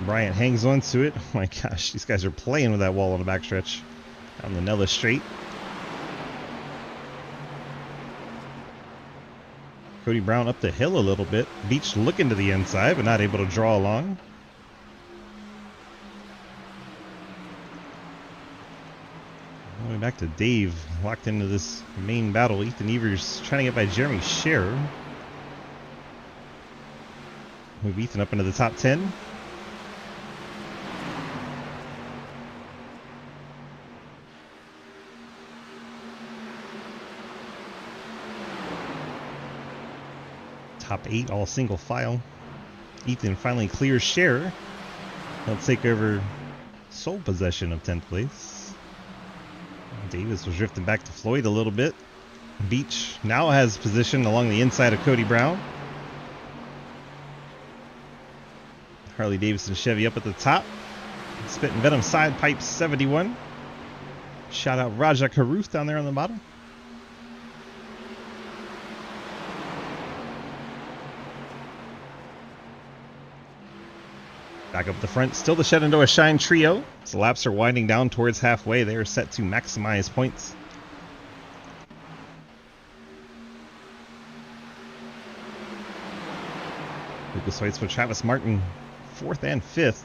Bryant hangs on to it. Oh my gosh, these guys are playing with that wall on the backstretch. Down the Nellis Straight. Cody Brown up the hill a little bit. Beach looking to the inside, but not able to draw along. All the way back to Dave, locked into this main battle. Ethan Evers trying to get by Jeremy Scherer. Move Ethan up into the top 10. Top 8, all single file. Ethan finally clears Scherer. He'll take over sole possession of 10th place. Davis was drifting back to Floyd a little bit. Beach now has position along the inside of Cody Brown. Harley Davidson Chevy up at the top. Spitting Venom side pipe 71. Shout out Raja Karuth down there on the bottom. Back up the front, still the Shenandoah Shine trio. So laps are winding down towards halfway. They are set to maximize points. Lucas waits for Travis Martin, 4th and 5th.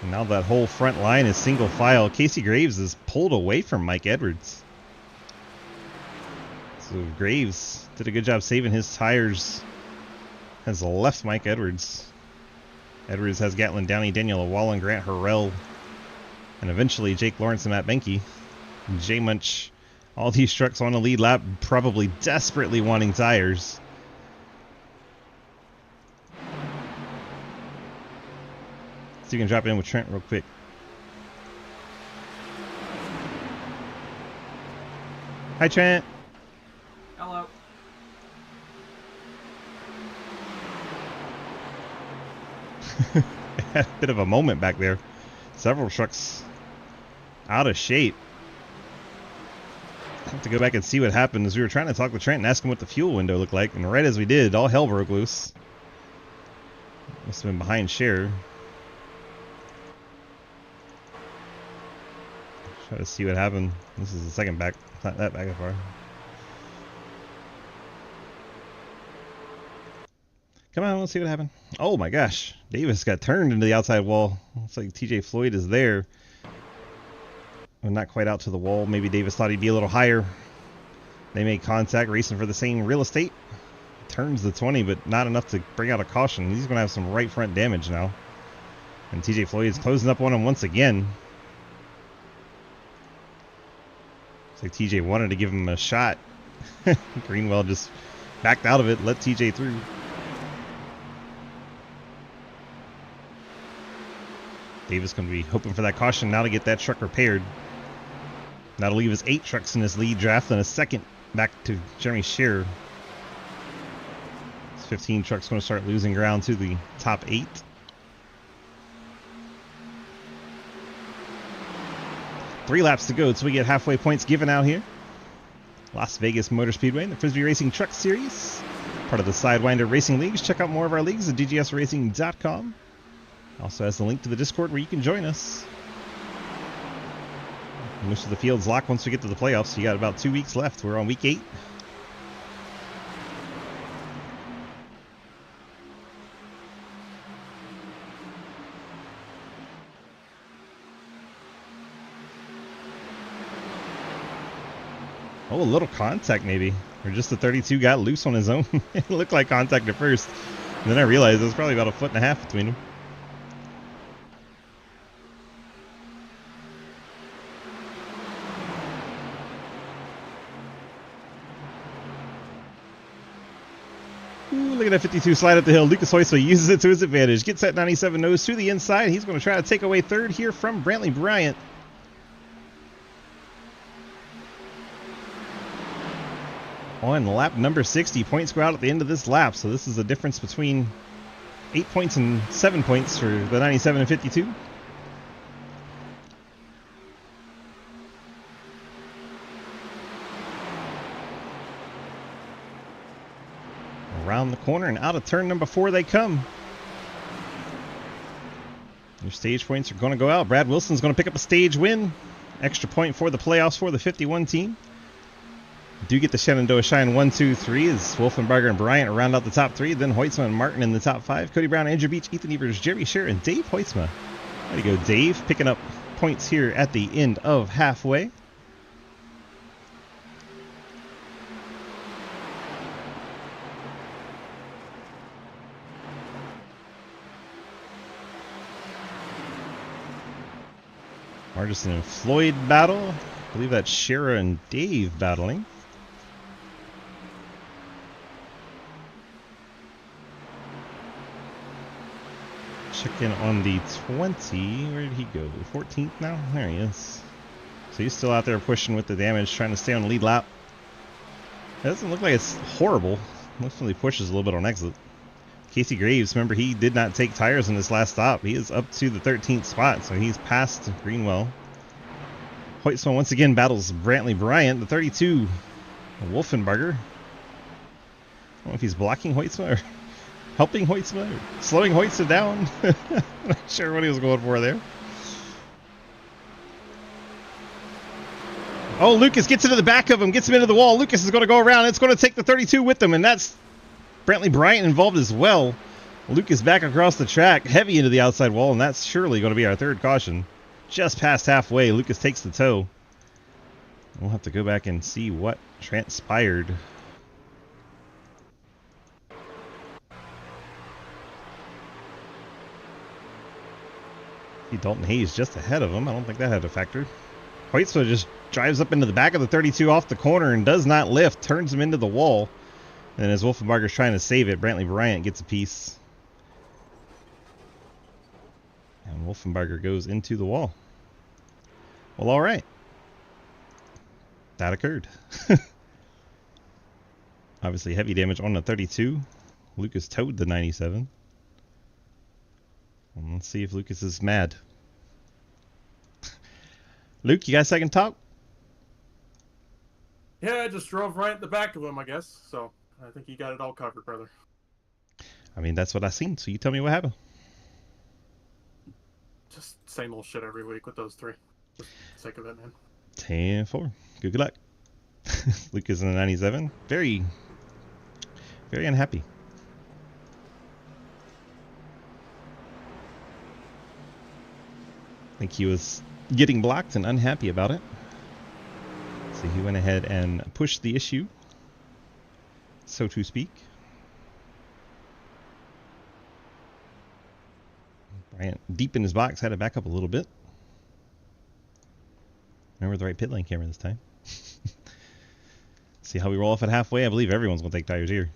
And now that whole front line is single file. Casey Graves is pulled away from Mike Edwards. So Graves did a good job saving his tires. Has left Mike Edwards. Edwards has Gatlin Downey, Daniel Wallen, Grant Harrell, and eventually Jake Lawrence and Matt Benke. J Munch, all these trucks on the lead lap, probably desperately wanting tires. So you can drop in with Trent real quick. Hi, Trent. Hello. Had a bit of a moment back there. Several trucks out of shape. I have to go back and see what happened as we were trying to talk to Trent and ask him what the fuel window looked like, and right as we did, all hell broke loose. Must have been behind Scherer. Try to see what happened. This is the second back, not that back far. Come on, let's see what happened. Oh my gosh, Davis got turned into the outside wall. Looks like TJ Floyd is there. But not quite out to the wall. Maybe Davis thought he'd be a little higher. They made contact, racing for the same real estate. Turns the 20, but not enough to bring out a caution. He's going to have some right front damage now. And TJ Floyd is closing up on him once again. Looks like TJ wanted to give him a shot. Greenwell just backed out of it, let TJ through. Davis going to be hoping for that caution now to get that truck repaired. That'll leave us 8 trucks in this lead draft and a second back to Jeremy Shearer. 15 trucks going to start losing ground to the top 8. Three laps to go, so we get halfway points given out here. Las Vegas Motor Speedway, the Frisbie Racing Truck Series, part of the Sidewinder Racing Leagues. Check out more of our leagues at dgsracing.com. Also has the link to the Discord where you can join us. Most of the field's locked once we get to the playoffs, so you got about 2 weeks left. We're on week 8. Oh, a little contact maybe. Or just the 32 got loose on his own. It looked like contact at first. And then I realized there's probably about 1.5 feet between them. Ooh, look at that 52 slide up the hill. Lucas Hoysa uses it to his advantage. Gets that 97 nose to the inside. He's going to try to take away third here from Brantley Bryant. On lap number 60, points go out at the end of this lap, so this is the difference between 8 points and 7 points for the 97 and 52. Around the corner and out of turn number 4 they come. Your stage points are going to go out. Brad Wilson's going to pick up a stage win. Extra point for the playoffs for the 51 team. Do get the Shenandoah Shine 1, 2, 3 as Wolfenbarger and Bryant round out the top 3. Then Hoytsma and Martin in the top 5. Cody Brown, Andrew Beach, Ethan Evers, Jerry Shearer, and Dave Hoytsma. There you go, Dave, picking up points here at the end of halfway. Margison and Floyd battle. I believe that's Shearer and Dave battling. Check in on the 20. Where did he go? 14th now? There he is. So he's still out there pushing with the damage, trying to stay on the lead lap. It doesn't look like it's horrible. Looks like he pushes a little bit on exit. Casey Graves, remember, he did not take tires in this last stop. He is up to the 13th spot, so he's past Greenwell. Hoytsma once again battles Brantley Bryant, the 32 Wolfenbarger. I don't know if he's blocking Hoytsma or helping Hoytsma or slowing Hoytsma down. Not sure what he was going for there. Oh, Lucas gets into the back of him, gets him into the wall. Lucas is going to go around. It's going to take the 32 with him, and that's Brantley Bryant involved as well. Lucas back across the track, heavy into the outside wall, and that's surely going to be our third caution. Just past halfway, Lucas takes the tow. We'll have to go back and see what transpired. See Dalton Hayes just ahead of him. I don't think that had a factor. Hoytsma just drives up into the back of the 32 off the corner and does not lift, turns him into the wall. And as Wolfenbarger's trying to save it, Brantley Bryant gets a piece. And Wolfenbarger goes into the wall. Well, all right. That occurred. Obviously heavy damage on the 32. Lucas towed the 97. And let's see if Lucas is mad. Luke, you got a second talk? Yeah, I just drove right at the back of him, I guess. So I think you got it all covered, brother. I mean, that's what I seen. So you tell me what happened. Just same old shit every week with those three. Just for the sake of it, man. 10-4. Good luck. Lucas in the 97. Very unhappy. I think he was getting blocked and unhappy about it. So he went ahead and pushed the issue, so to speak. Bryant, deep in his box, had to back up a little bit. Remember the right pit lane camera this time. See how we roll off at halfway. I believe everyone's going to take tires here.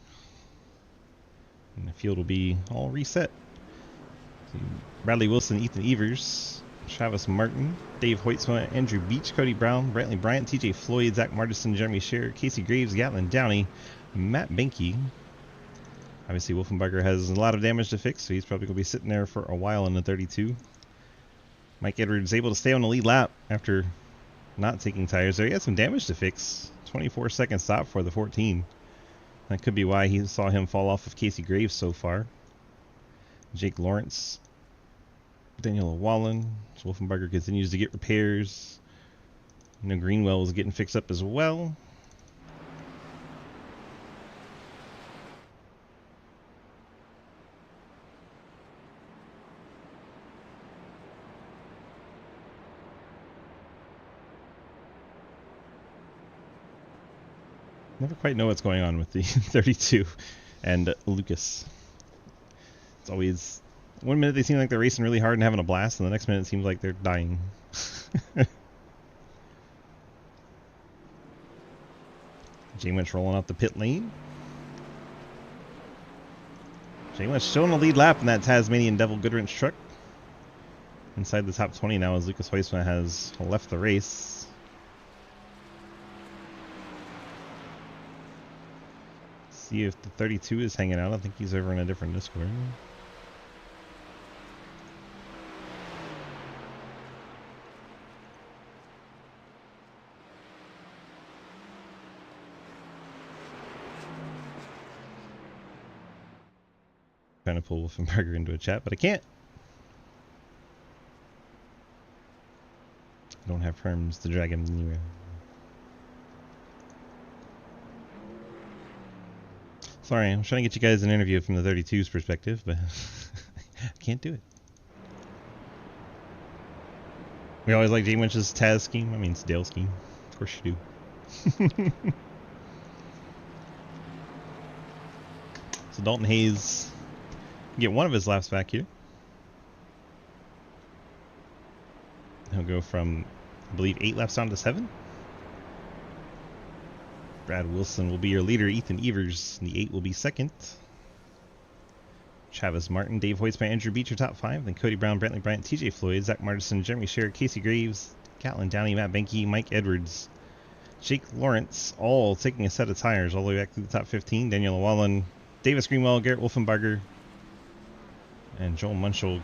And the field will be all reset. Bradley Wilson, Ethan Evers, Travis Martin, Dave Hoytsma, Andrew Beach, Cody Brown, Brantley Bryant, TJ Floyd, Zach Martison, Jeremy Scherer, Casey Graves, Gatlin Downey, Matt Benke. Obviously, Wolfenbarger has a lot of damage to fix, so he's probably going to be sitting there for a while in the 32. Mike Edwards able to stay on the lead lap after not taking tires there. He had some damage to fix. 24-second stop for the 14. That could be why he saw him fall off of Casey Graves so far. Jake Lawrence, Daniel Wallen. Wolfenbarger continues to get repairs. Greenwell is getting fixed up as well. Never quite know what's going on with the 32 and Lucas. It's always, one minute they seem like they're racing really hard and having a blast, and the next minute it seems like they're dying. Jay Winch rolling out the pit lane. Jay Winch still in the lead lap in that Tasmanian Devil Goodwrench truck. Inside the top 20 now as Lucas Hoytsma has left the race. See if the 32 is hanging out. I think he's over in a different Discord. Trying to pull Wolfenbarger into a chat, but I can't. I don't have terms to drag him anywhere. Sorry, I'm trying to get you guys an interview from the 32's perspective, but I can't do it. We always like Jay Winch's Taz scheme. I mean, it's Dale scheme. Of course you do. So Dalton Hayes get one of his laps back here. He'll go from, I believe, 8 laps down to 7. Brad Wilson will be your leader. Ethan Evers in the 8 will be second. Travis Martin, Dave Hoytsma, Andrew Beach are top 5. Then Cody Brown, Brantley Bryant, TJ Floyd, Zach Martison, Jeremy Scherer, Casey Graves, Gatlin Downey, Matt Benke, Mike Edwards, Jake Lawrence, all taking a set of tires all the way back to the top 15. Daniel Wallen, Davis Greenwell, Garrett Wolfenbarger, and Joel Munchel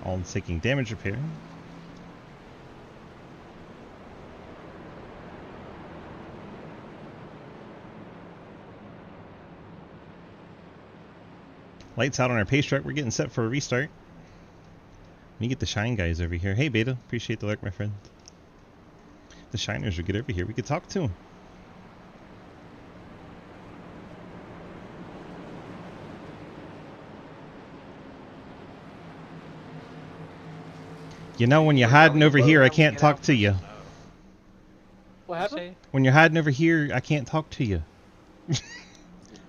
all taking damage repair. Lights out on our pace truck. We're getting set for a restart. Let me get the Shine guys over here. Hey, Beta. Appreciate the lurk, my friend. The Shiners would get over here. We could talk to them. You know, when you're hiding over here, I can't talk to you. What happened? When you're hiding over here, I can't talk to you.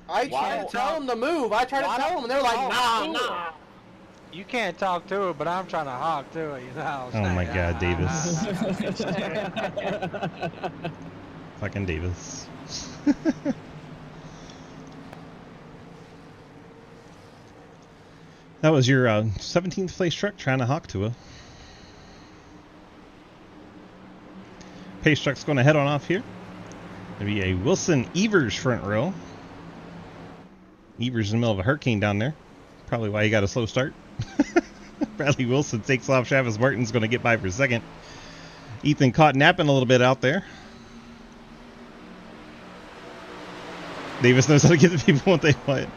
I tried to tell them to move. I tried to tell them, and they're like, nah. You can't talk to it, but I'm trying to hawk to it, you know. Oh my god, Davis. Fucking Davis. That was your 17th place truck trying to hawk to it. Pace truck's going to head on off here. There'll be a Wilson Evers front row. Evers in the middle of a hurricane down there. Probably why he got a slow start. Bradley Wilson takes off. Travis Martin's going to get by for second. Ethan caught napping a little bit out there. Davis knows how to get the people what they want.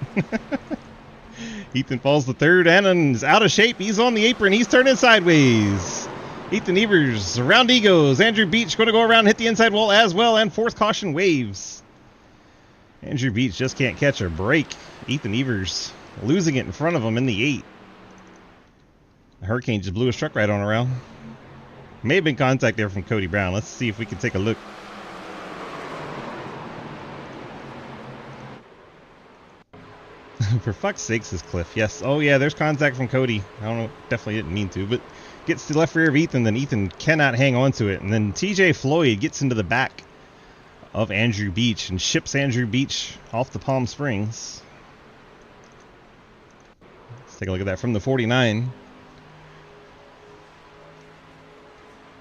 Ethan falls to third and is out of shape. He's on the apron. He's turning sideways. Ethan Evers, around he goes. Andrew Beach going to go around and hit the inside wall as well. And fourth caution waves. Andrew Beach just can't catch a break. Ethan Evers losing it in front of him in the 8. The Hurricane just blew his truck right on around. May have been contact there from Cody Brown. Let's see if we can take a look. For fuck's sakes, this Cliff. Yes. Oh, yeah, there's contact from Cody. I don't know. Definitely didn't mean to, but gets to the left rear of Ethan. Then Ethan cannot hang on to it. And then TJ Floyd gets into the back of Andrew Beach and ships Andrew Beach off the Palm Springs. Let's take a look at that from the 49.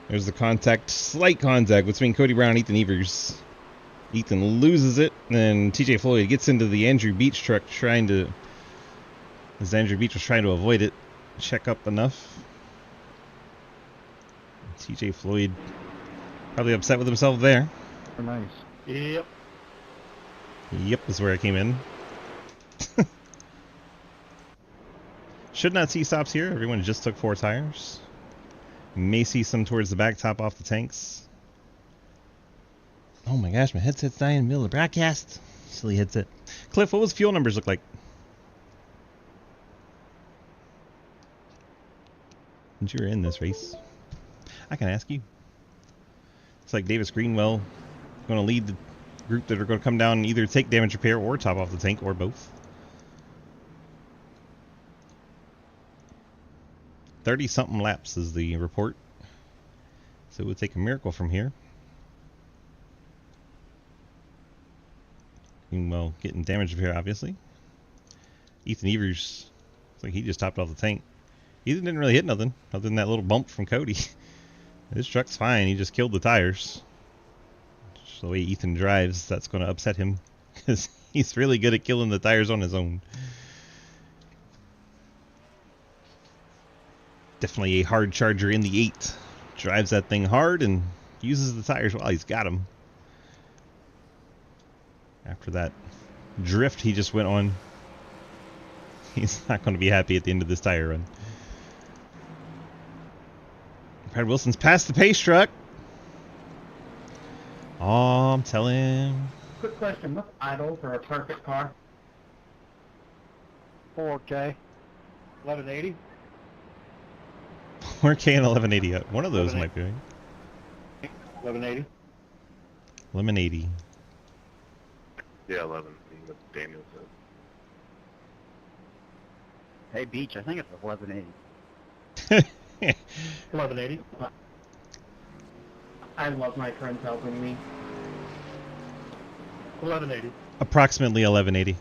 There's the contact, slight contact between Cody Brown and Ethan Evers. Ethan loses it, and TJ Floyd gets into the Andrew Beach truck as Andrew Beach was trying to avoid it. Check up enough. TJ Floyd probably upset with himself there. Nice. Yep. Yep, is where I came in. Should not see stops here. Everyone just took 4 tires. May see some towards the back, top off the tanks. Oh my gosh, my headset's dying in the middle of the broadcast. Silly headset. Cliff, what was fuel numbers look like? Since you were in this race, I can ask you. It's like Davis Greenwell going to lead the group that are going to come down and either take damage repair or top off the tank or both. 30-something laps is the report. So it would take a miracle from here. Well, getting damage repair, obviously. Ethan Evers, it's like he just topped off the tank. Ethan didn't really hit nothing other than that little bump from Cody. This truck's fine. He just killed the tires. Just the way Ethan drives, that's going to upset him because he's really good at killing the tires on his own. Definitely a hard charger in the 8. Drives that thing hard and uses the tires while he's got them. After that drift he just went on, he's not going to be happy at the end of this tire run. Brad Wilson's past the pace truck. Oh, I'm telling him. Quick question. What's idle for a perfect car? 4K. 1180? 4K and 1180. One of those might be right. 1180? 1180. Yeah, 11. What Daniel said. Hey, Beach, I think it's 1180. 1180? I love my friends helping me. 1180. Approximately 1180.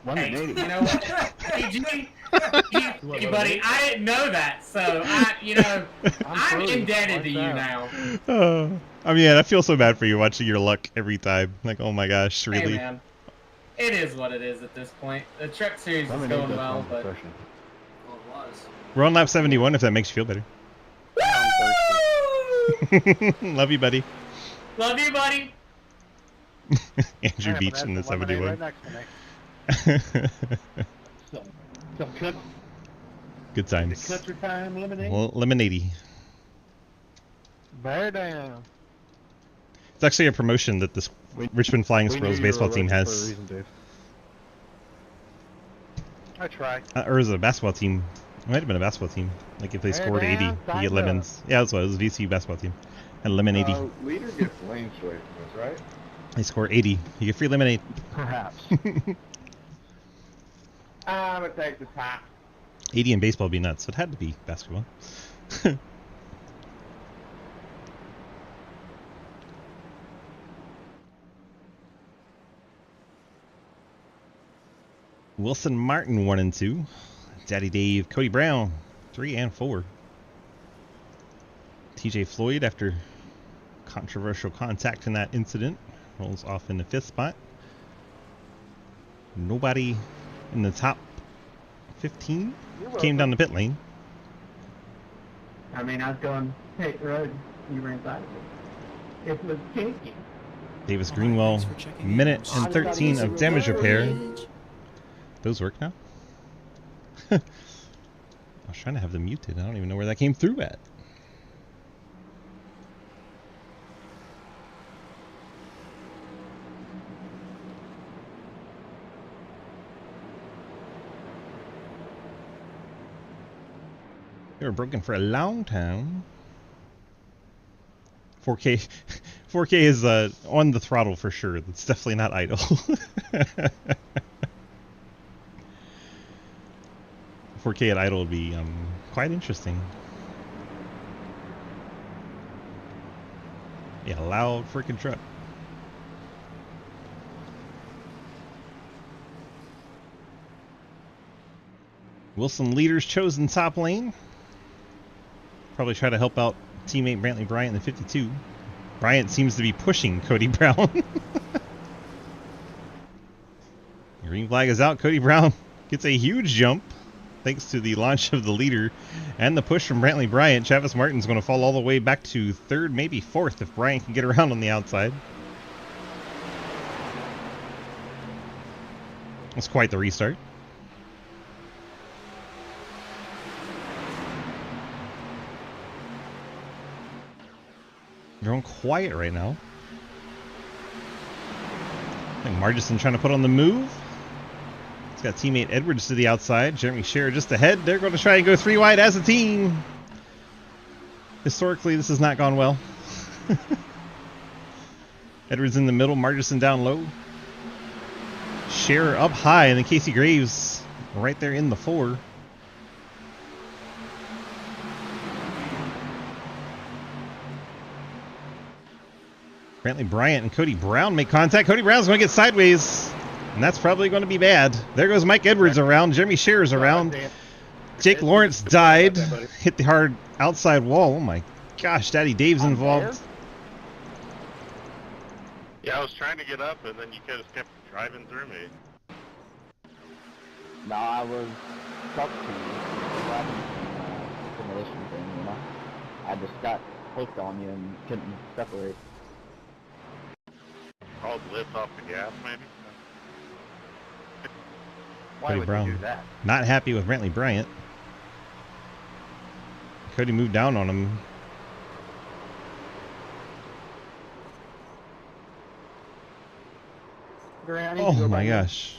1180. You know what? Hey, buddy, I didn't know that, so I'm indebted to you now. I mean, I feel so bad for you watching your luck every time. Like, oh my gosh, really? Hey, man. It is what it is at this point. The truck series is going well, but... Well, it was. We're on lap 71 if that makes you feel better. Love you, buddy. Love you, buddy. Andrew Beach in the 71. Right some cut. Good times. Cut your time, lemonade. Well, lemonade. Bear down. It's actually a promotion that this Richmond Flying Squirrels baseball team has. I tried. Or is it a basketball team? It might have been a basketball team. Like if they scored 80, you get lemons. Yeah, that's what it was. A VCU basketball team. And lemon 80. Leader gets lane sway from this, right? They score 80. You get free lemonade. Perhaps. I'm gonna take the top. 80 in baseball would be nuts. So it had to be basketball. Wilson Martin 1 and 2. Daddy Dave, Cody Brown 3 and 4. TJ Floyd, after controversial contact in that incident, rolls off in the 5th spot. Nobody in the top 15 came down the pit lane. I mean, I was going, hey, road, you ran by it. It was kinky. Davis Greenwell, minute and 13 of damage repair. Those work now? I was trying to have them muted. I don't even know where that came through at. They were broken for a long time. 4K, 4K is on the throttle for sure. That's definitely not idle. 4K at idle would be quite interesting. Yeah, loud freaking truck. Wilson leaders chosen top lane. Probably try to help out teammate Brantley Bryant in the 52. Bryant seems to be pushing Cody Brown. Green flag is out. Cody Brown gets a huge jump thanks to the launch of the leader and the push from Brantley Bryant. Travis Martin's going to fall all the way back to third, maybe fourth, if Bryant can get around on the outside. That's quite the restart. They're on quiet right now. I think Margison trying to put on the move. He's got teammate Edwards to the outside. Jeremy Scherer just ahead. They're going to try and go 3 wide as a team. Historically, this has not gone well. Edwards in the middle. Margison down low. Scherer up high. And then Casey Graves right there in the 4. Brantley Bryant and Cody Brown make contact. Cody Brown's going to get sideways, and that's probably going to be bad. There goes Mike Edwards around. Jeremy Scherer's around. Jake Lawrence died. Hit the hard outside wall. Oh my gosh, Daddy Dave's involved. Yeah, I was trying to get up, and then you could have kept driving through me. No, I was talking to you. Demolition thing, you know? I just got hooked on you and couldn't separate. Called lift off the gas, maybe? Why Cody would Brown you do that? not happy with Brantley Bryant. Cody moved down on him. Oh my gosh.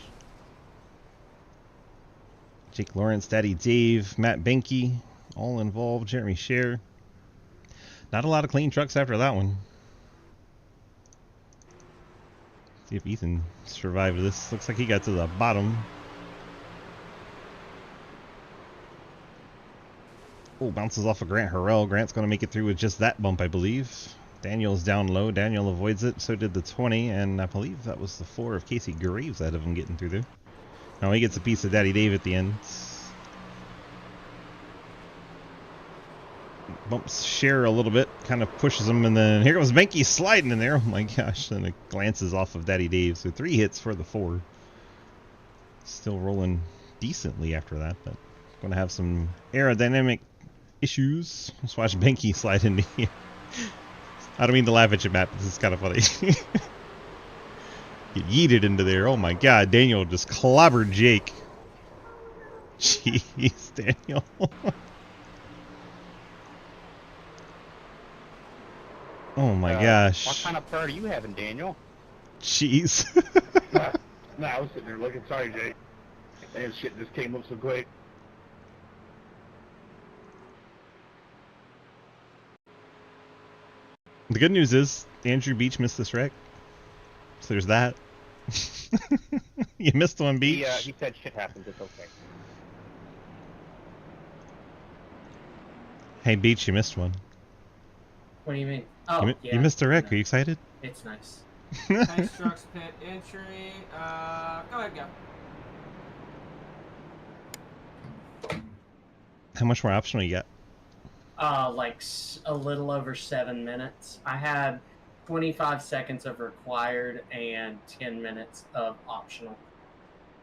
Jake Lawrence, Daddy Dave, Matt Benke, all involved. Jeremy Scherer. Not a lot of clean trucks after that one. See if Ethan survived this. Looks like he got to the bottom. Oh, bounces off of Grant Harrell. Grant's going to make it through with just that bump, I believe. Daniel's down low. Daniel avoids it. So did the 20. And I believe that was the 4 of Casey Graves ahead of him getting through there. Now he gets a piece of Daddy Dave at the end. Bumps Scherer a little bit, kind of pushes him, and then here goes Benke sliding in there. Oh my gosh, and it glances off of Daddy Dave. So 3 hits for the 4. Still rolling decently after that, but going to have some aerodynamic issues. Let's watch Benke slide into here. I don't mean to laugh at you, Matt, but this is kind of funny. Get yeeted into there. Oh my god, Daniel just clobbered Jake. Jeez, Daniel. Oh my gosh. What kind of part are you having, Daniel? Jeez. No, I was sitting there looking. Sorry, Jake. And shit just came up so quick. The good news is Andrew Beach missed this wreck. So there's that. You missed one, Beach. He said shit happens. It's okay. Hey, Beach, you missed one. What do you mean? Oh, you missed a wreck. Are you excited? It's nice. Nice trucks pit entry. Go ahead, go. How much more optional you got? Like a little over 7 minutes. I had 25 seconds of required and 10 minutes of optional.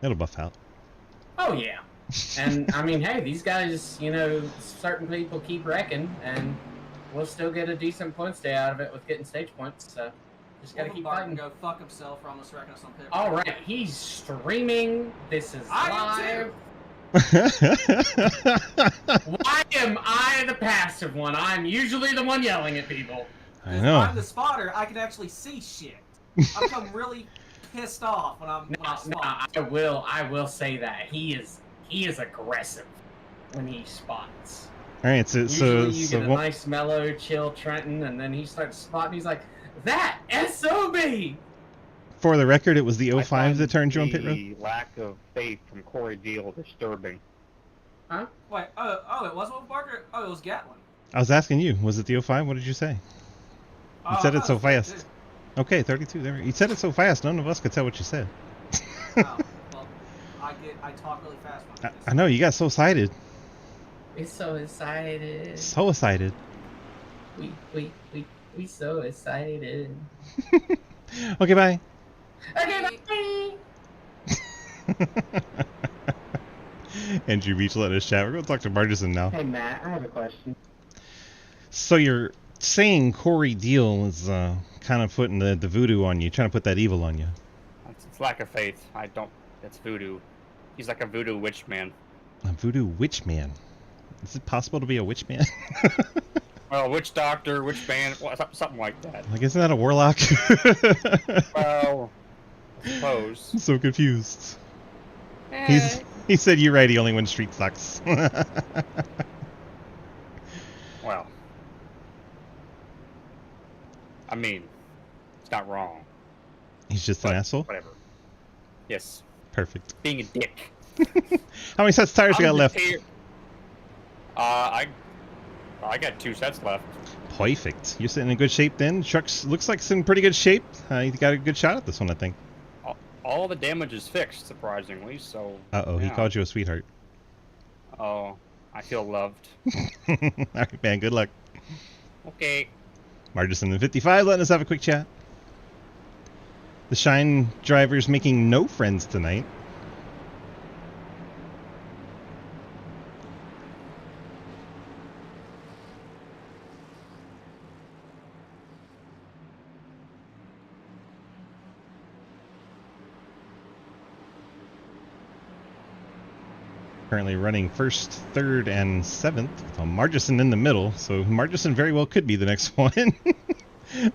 It'll buff out. Oh, yeah. And, I mean, hey, these guys, you know, certain people keep wrecking, and we'll still get a decent points day out of it with getting stage points, so just gotta keep fighting. Go fuck himself for almost wrecking us on pit. Alright, he's streaming. This is live. Why am I the passive one? I'm usually the one yelling at people. I know. I'm the spotter. I can actually see shit. I become really pissed off when I'm. I will say that he is aggressive when he spots. All right, so you get a nice mellow, chill Trenton, and then he starts spotting. He's like, "That SOB." For the record, it was the 05 that turned you on pit road. The lack of faith from Corey Deal disturbing. Huh? Wait. Oh, it wasn't with Barker. Oh, it was Gatlin. I was asking you, was it the 05? What did you say? You said it so fast. 32. Okay, 32. There. You said it so fast. None of us could tell what you said. Oh, well, I talk really fast. When I know you got so excited. He's so excited. So excited. We so excited. Okay, bye. Okay, bye. Andrew Beach let us chat. We're going to talk to Margison now. Hey, Matt, I have a question. So you're saying Corey Deal is kind of putting the voodoo on you, trying to put that evil on you. It's lack of faith. I don't. It's voodoo. He's like a voodoo witch man. A voodoo witch man? Is it possible to be a witch man? Well, witch doctor, witch man, something like that. Like, isn't that a warlock? Well, I suppose. I'm so confused. He said you're right, he only wins street stocks. Well, I mean, it's not wrong. He's just an asshole? Whatever. Yes. Perfect. Being a dick. How many sets of tires you got left? I got 2 sets left. Perfect. You're sitting in good shape then. Trucks looks like it's in pretty good shape. You got a good shot at this one, I think. All the damage is fixed, surprisingly, so... Uh-oh, yeah. He called you a sweetheart. Oh, I feel loved. Alright, man, good luck. Okay. Margison in 55, letting us have a quick chat. The Shine driver's making no friends tonight. Currently running first, third, and seventh. Margison in the middle, so Margison very well could be the next one.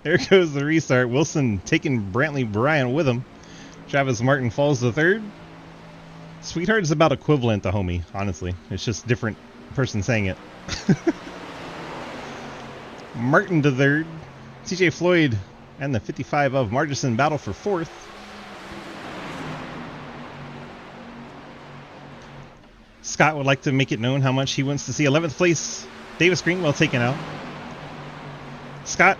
There goes the restart. Wilson taking Brantley Bryant with him. Travis Martin falls to third. Sweetheart is about equivalent to homie, honestly. It's just different person saying it. Martin to third. TJ Floyd and the 55 of Margison battle for fourth. Scott would like to make it known how much he wants to see 11th place. Davis Greenwell taken out. Scott,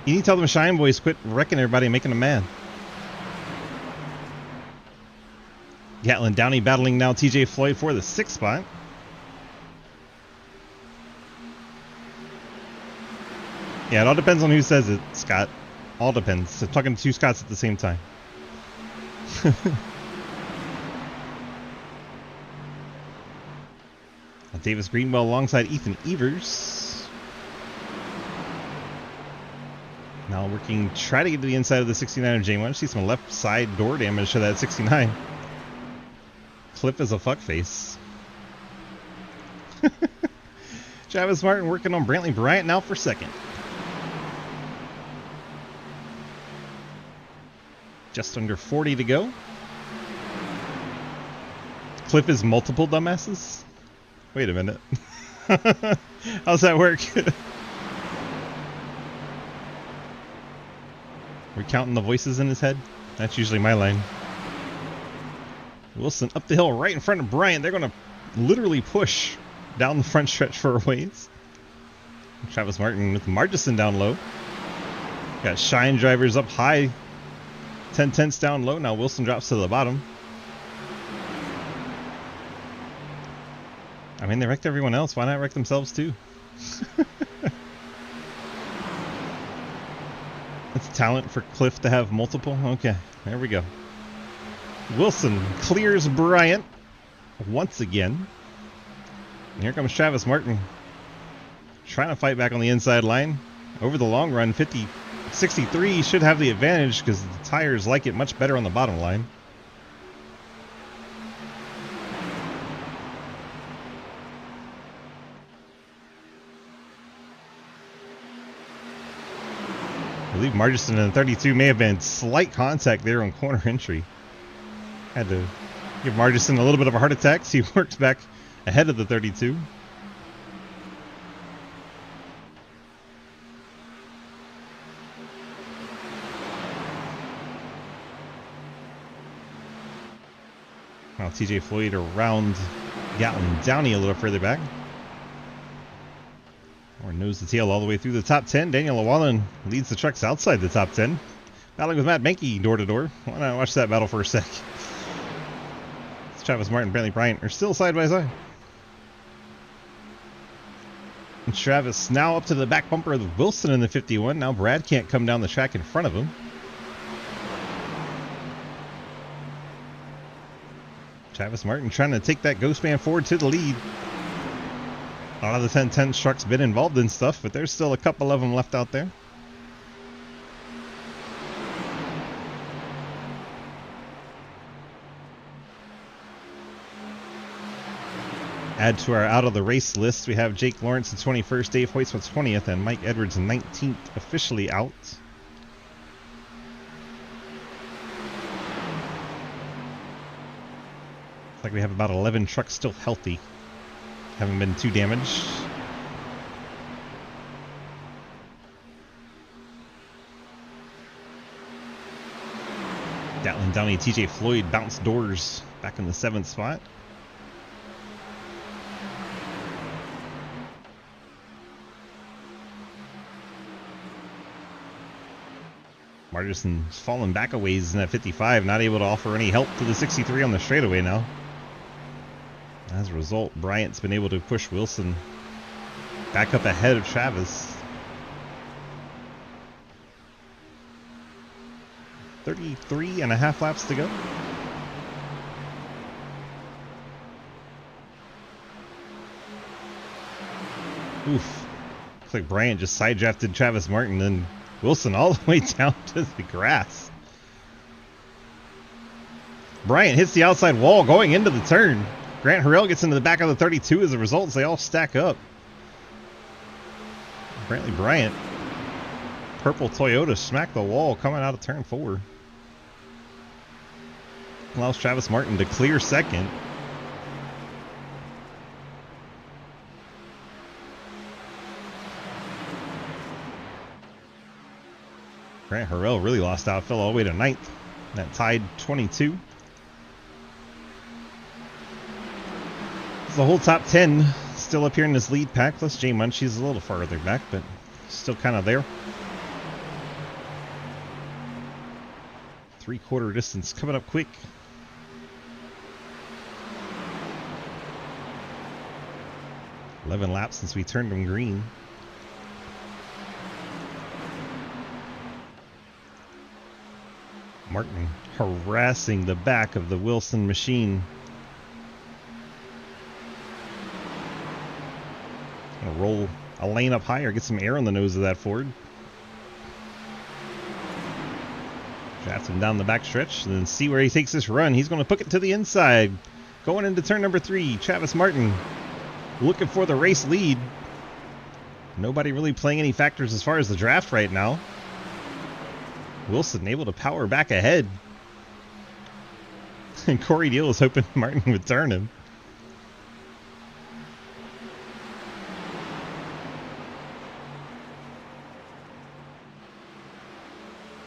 you need to tell them Shine Boys quit wrecking everybody and making them mad. Gatlin Downey battling now TJ Floyd for the 6th spot. Yeah, it all depends on who says it, Scott. All depends. So talking to 2 Scotts at the same time. Davis Greenwell alongside Ethan Evers. Now working, try to get to the inside of the 69 of J1. See some left side door damage to that 69. Cliff is a fuckface. Travis Martin working on Brantley Bryant now for second. Just under 40 to go. Cliff is multiple dumbasses? Wait a minute. How's that work? We're counting the voices in his head? That's usually my line. Wilson up the hill right in front of Bryant. They're going to literally push down the front stretch for a ways. Travis Martin with Margison down low. Got Shine drivers up high. 10/10ths down low. Now Wilson drops to the bottom. I mean, they wrecked everyone else. Why not wreck themselves too? It's talent for Cliff to have multiple. Okay, there we go. Wilson clears Bryant once again. And here comes Travis Martin. Trying to fight back on the inside line. Over the long run, 63 should have the advantage because the tires like it much better on the bottom line. I believe Margison in the 32 may have been slight contact there on corner entry. Had to give Margison a little bit of a heart attack, so he works back ahead of the 32. Now TJ Floyd around Gatlin Downey a little further back. Or nose to tail all the way through the top 10. Daniel Llewellyn leads the trucks outside the top 10. Battling with Matt Benke door to door. Why not watch that battle for a sec? Travis Martin and Brantley Bryant are still side by side. And Travis now up to the back bumper of Wilson in the 51. Now Brad can't come down the track in front of him. Travis Martin trying to take that Ghost Man forward to the lead. A lot of the 1010 trucks been involved in stuff, but there's still a couple of them left out there. Add to our out of the race list, we have Jake Lawrence in 21st, Dave Hoytsma 20th, and Mike Edwards in 19th, officially out. Looks like we have about 11 trucks still healthy. Haven't been too damaged. Gatlin Downey, TJ Floyd bounced doors back in the 7th spot. Martinson's fallen back a ways in that 55, not able to offer any help to the 63 on the straightaway now. As a result, Bryant's been able to push Wilson back up ahead of Travis. 33 and a half laps to go. Oof. Looks like Bryant just side drafted Travis Martin and Wilson all the way down to the grass. Bryant hits the outside wall going into the turn. Grant Harrell gets into the back of the 32 as a result, so they all stack up. Brantley Bryant, purple Toyota, smacked the wall coming out of turn 4. Allows Travis Martin to clear second. Grant Harrell really lost out, fell all the way to 9th. That tied 22. The whole top 10 still up here in this lead pack, plus Jay Munchie's a little farther back, but still kind of there. 3/4 distance coming up quick. $11 laps since we turned them green. Martin harassing the back of the Wilson machine. Gonna roll a lane up higher, get some air on the nose of that Ford. Drafts him down the back stretch, and then see where he takes this run. He's going to hook it to the inside. Going into turn number 3, Travis Martin looking for the race lead. Nobody really playing any factors as far as the draft right now. Wilson able to power back ahead. And Corey Deal was hoping Martin would turn him.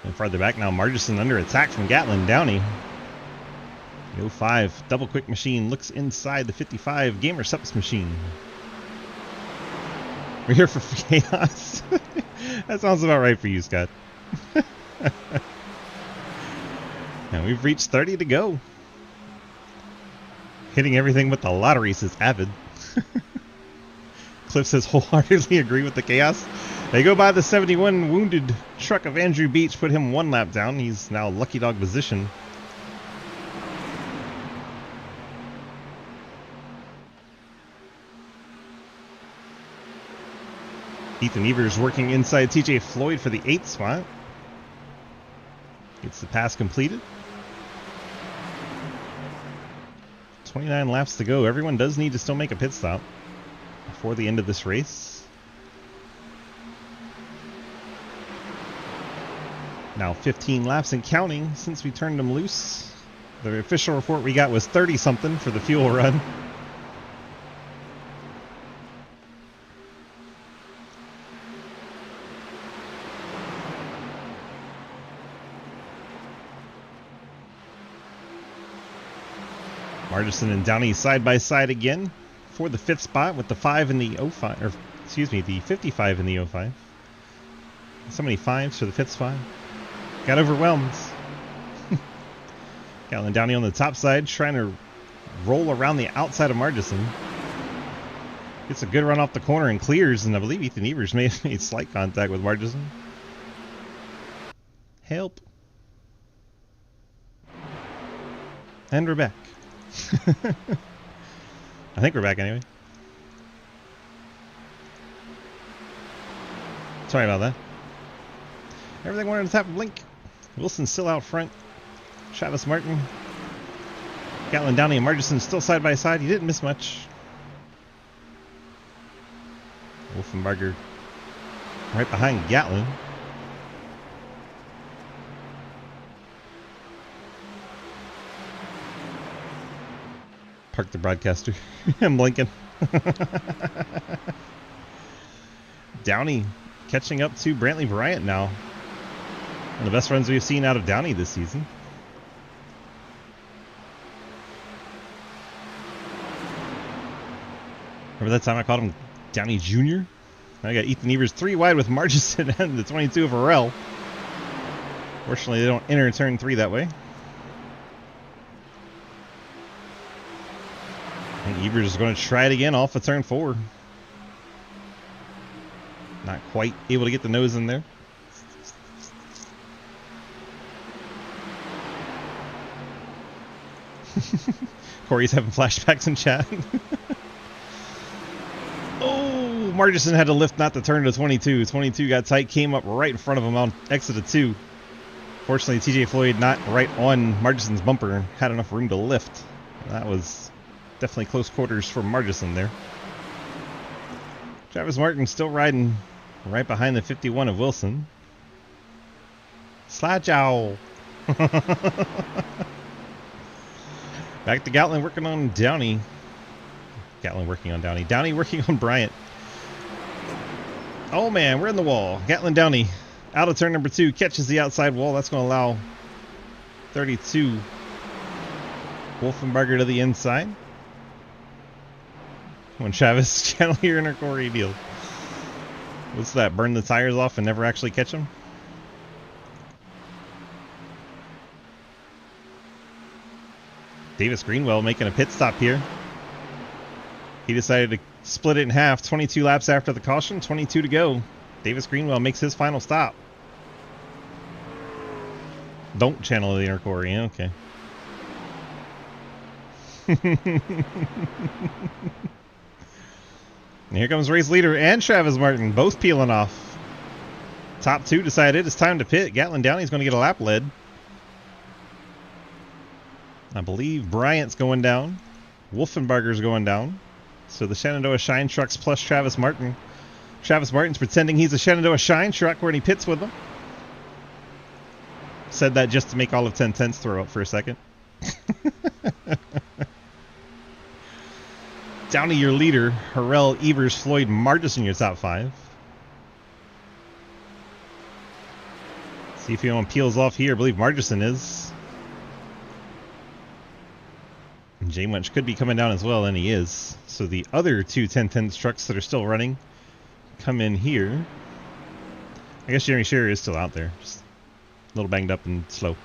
And farther back now, Margison under attack from Gatlin Downey. The 05 double quick machine looks inside the 55 Gamer Subs machine. We're here for chaos. That sounds about right for you, Scott. And we've reached 30 to go. Hitting everything with the lottery, says Avid. Cliff says wholeheartedly agree with the chaos. They go by the 71 wounded truck of Andrew Beach, put him 1 lap down. He's now lucky dog position. Ethan Evers working inside TJ Floyd for the 8th spot. Gets the pass completed. 29 laps to go. Everyone does need to still make a pit stop before the end of this race. Now 15 laps and counting since we turned them loose. The official report we got was 30-something for the fuel run. Margison and Downey side by side again for the 5th spot with the 5 in the 05, or excuse me, the 55 in the 05. So many 5s for the 5th spot. Got overwhelmed. Gatlin Downey on the top side trying to roll around the outside of Margison. Gets a good run off the corner and clears, and I believe Ethan Evers may have made slight contact with Margison. Help. And we're back. I think we're back anyway. Sorry about that. Everything wanted to tap a blink. Wilson's still out front. Travis Martin. Gatlin, Downey, and Margison still side by side. He didn't miss much. Wolfenbarger right behind Gatlin. Park the broadcaster. I'm blinking. Downey catching up to Brantley Bryant now. One of the best runs we've seen out of Downey this season. Remember that time I called him Downey Jr.? I got Ethan Evers 3 wide with Margison and the 22 of Arell. Fortunately, they don't enter turn 3 that way. I think Evers is going to try it again off of turn 4. Not quite able to get the nose in there. Corey's having flashbacks in chat. Oh, Margison had to lift not to turn to 22. 22 got tight, came up right in front of him on exit of 2. Fortunately, TJ Floyd not right on Margison's bumper and had enough room to lift. That was definitely close quarters for Margison there. Travis Martin still riding right behind the 51 of Wilson. Slide y'all. Back to Gatlin working on Downey. Gatlin working on Downey. Downey working on Bryant. Oh man, we're in the wall. Gatlin Downey out of turn number 2. Catches the outside wall. That's going to allow 32 Wolfenbarger to the inside. When Travis Chandler and Corey deal. What's that? Burn the tires off and never actually catch them? Davis Greenwell making a pit stop here. He decided to split it in half. 22 laps after the caution, 22 to go. Davis Greenwell makes his final stop. Don't channel the inner Corey, okay. And here comes race leader and Travis Martin, both peeling off. Top 2 decided it's time to pit. Gatlin Downey's going to get a lap lead. I believe Bryant's going down. Wolfenbarger's going down. So the Shenandoah Shine trucks plus Travis Martin. Travis Martin's pretending he's a Shenandoah Shine truck when he pits with them. Said that just to make all of 10 tenths throw up for a second. Downey, your leader. Harrell, Evers, Floyd, Margison, your top 5. See if anyone peels off here. I believe Margison is. And J Munch could be coming down as well, and he is. So the other 2 10-10 trucks that are still running come in here. I guess Jeremy Shearer is still out there. Just a little banged up and slow.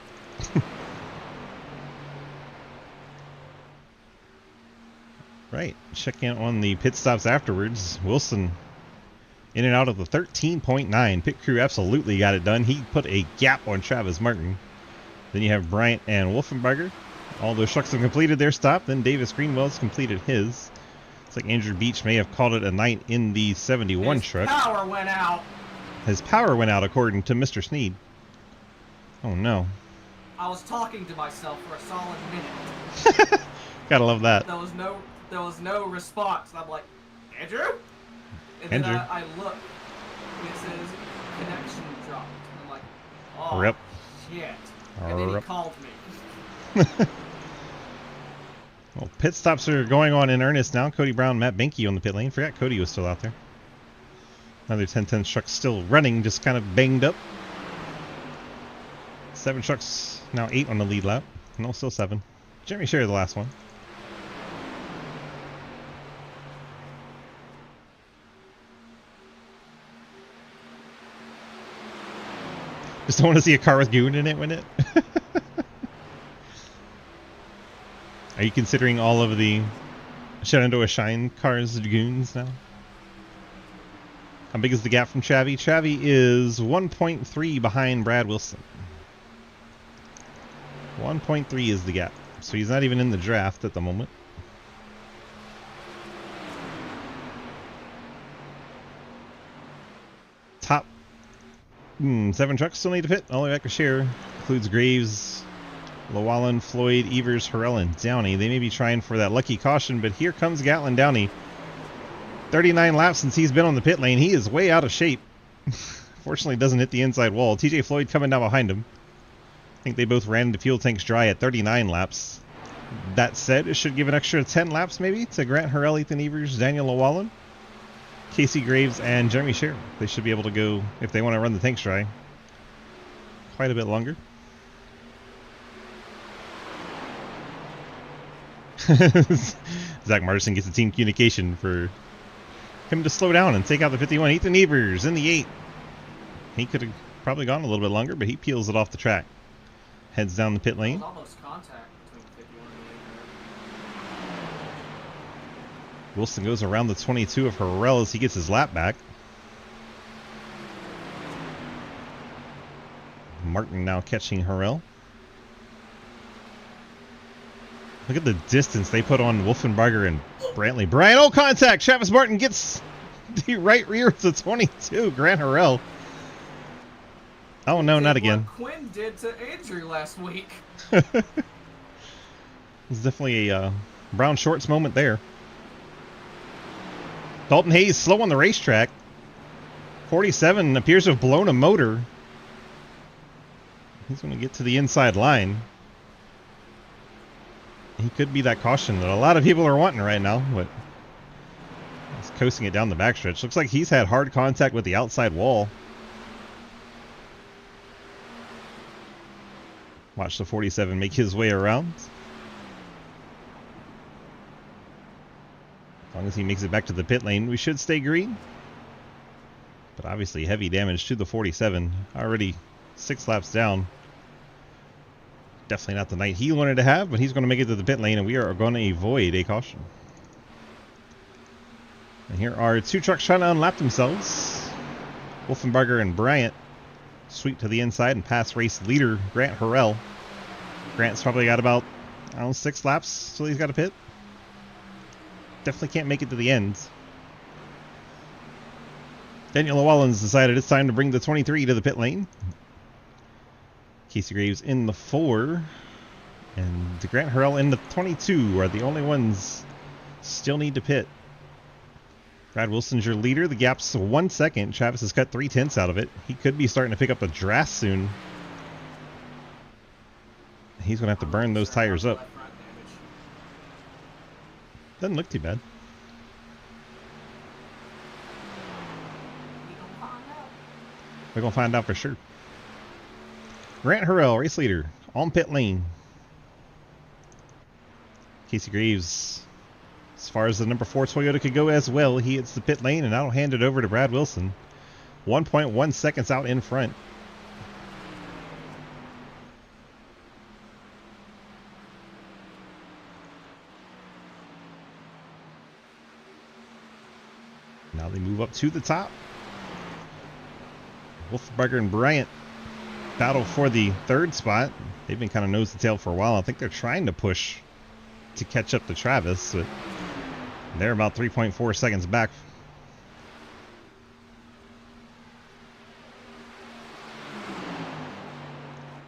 Right, checking on the pit stops afterwards. Wilson in and out of the 13.9. Pit crew absolutely got it done. He put a gap on Travis Martin. Then you have Bryant and Wolfenbarger. All those trucks have completed their stop. Then Davis Greenwell's completed his. It's like Andrew Beach may have called it a night in the 71 truck. His power went out. His power went out, according to Mr. Sneed. Oh no. I was talking to myself for a solid minute. Gotta love that. There was no response. And I'm like, Andrew? And Andrew. then I look. And it says connection dropped. And I'm like, oh Rip. shit. And then he Rip. called me. Well, pit stops are going on in earnest now. Cody Brown, Matt Benke on the pit lane. Forgot Cody was still out there. Another 10-10 truck still running, just kind of banged up. 7 trucks, now 8 on the lead lap. No, still 7. Jeremy Shearer the last one. Just don't want to see a car with goon in it, wouldn't it? Are you considering all of the Shenandoah Shine Cars Dragoons now. How big is the gap from Chavy? Chavy is 1.3 behind Brad Wilson. 1.3 is the gap. So he's not even in the draft at the moment. Top 7 trucks still need to pit. Only back to share. Includes Graves, Llewellyn, Floyd, Evers, Harrell, and Downey. They may be trying for that lucky caution, but here comes Gatlin Downey. 39 laps since he's been on the pit lane. He is way out of shape. Fortunately, doesn't hit the inside wall. TJ Floyd coming down behind him. I think they both ran into fuel tanks dry at 39 laps. That said, it should give an extra 10 laps maybe to Grant Harrell, Ethan Evers, Daniel Llewellyn, Casey Graves, and Jeremy Sher. They should be able to go, if they want to run the tanks dry, quite a bit longer. Zach Martin gets the team communication for him to slow down and take out the 51. Ethan Evers in the 8. He could have probably gone a little bit longer, but he peels it off the track. Heads down the pit lane. Almost contact between 51 and Wilson goes around the 22 of Harrell as he gets his lap back. Martin now catching Harrell. Look at the distance they put on Wolfenbarger and Brantley. Brian, oh, contact! Travis Martin gets the right rear of the 22. Grant Harrell. Oh, no, not again. What Quinn did to Andrew last week. It's definitely a brown shorts moment there. Dalton Hayes slow on the racetrack. 47 appears to have blown a motor. He's going to get to the inside line. He could be that caution that a lot of people are wanting right now, but he's coasting it down the backstretch. Looks like he's had hard contact with the outside wall. Watch the 47 make his way around. As long as he makes it back to the pit lane, we should stay green. But obviously heavy damage to the 47. Already 6 laps down. Definitely not the night he wanted to have, but he's going to make it to the pit lane, and we are going to avoid a caution. And here are 2 trucks trying to unlap themselves. Wolfenbarger and Bryant sweep to the inside and pass race leader Grant Harrell. Grant's probably got about, I don't know, 6 laps till he's got to pit. Definitely can't make it to the end. Daniel Llewellyn's decided it's time to bring the 23 to the pit lane. Casey Graves in the 4. And Grant Harrell in the 22 are the only ones still need to pit. Brad Wilson's your leader. The gap's 1 second. Travis has cut 3/10 out of it. He could be starting to pick up a draft soon. He's going to have to burn those tires up. Doesn't look too bad. We're going to find out for sure. Grant Harrell, race leader, on pit lane. Casey Graves, as far as the number 4 Toyota could go as well, he hits the pit lane, and I'll hand it over to Brad Wilson. 1.1 seconds out in front. Now they move up to the top. Wolfenbarger and Bryant battle for the 3rd spot. They've been kind of nose to tail for a while. I think they're trying to push to catch up to Travis, but they're about 3.4 seconds back.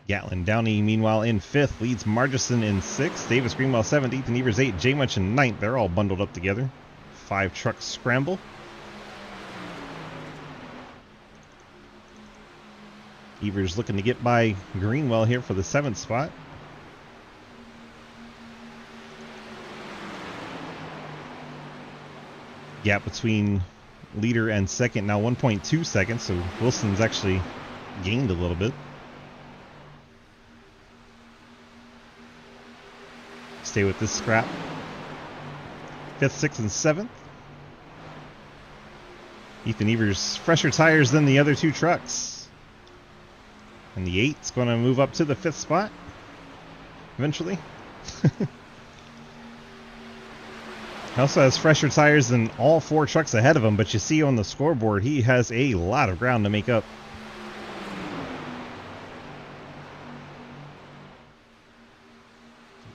Gatlin Downey, meanwhile, in 5th, leads Margison in 6th. Davis Greenwell 7th, Ethan Evers 8th, J Munch in 9th. They're all bundled up together. 5 trucks scramble. Evers looking to get by Greenwell here for the 7th spot. Gap between leader and second now 1.2 seconds, so Wilson's actually gained a little bit. Stay with this scrap. 5th, 6th, and 7th. Ethan Evers fresher tires than the other 2 trucks. And the 8's going to move up to the 5th spot eventually. He also has fresher tires than all 4 trucks ahead of him, but you see on the scoreboard he has a lot of ground to make up.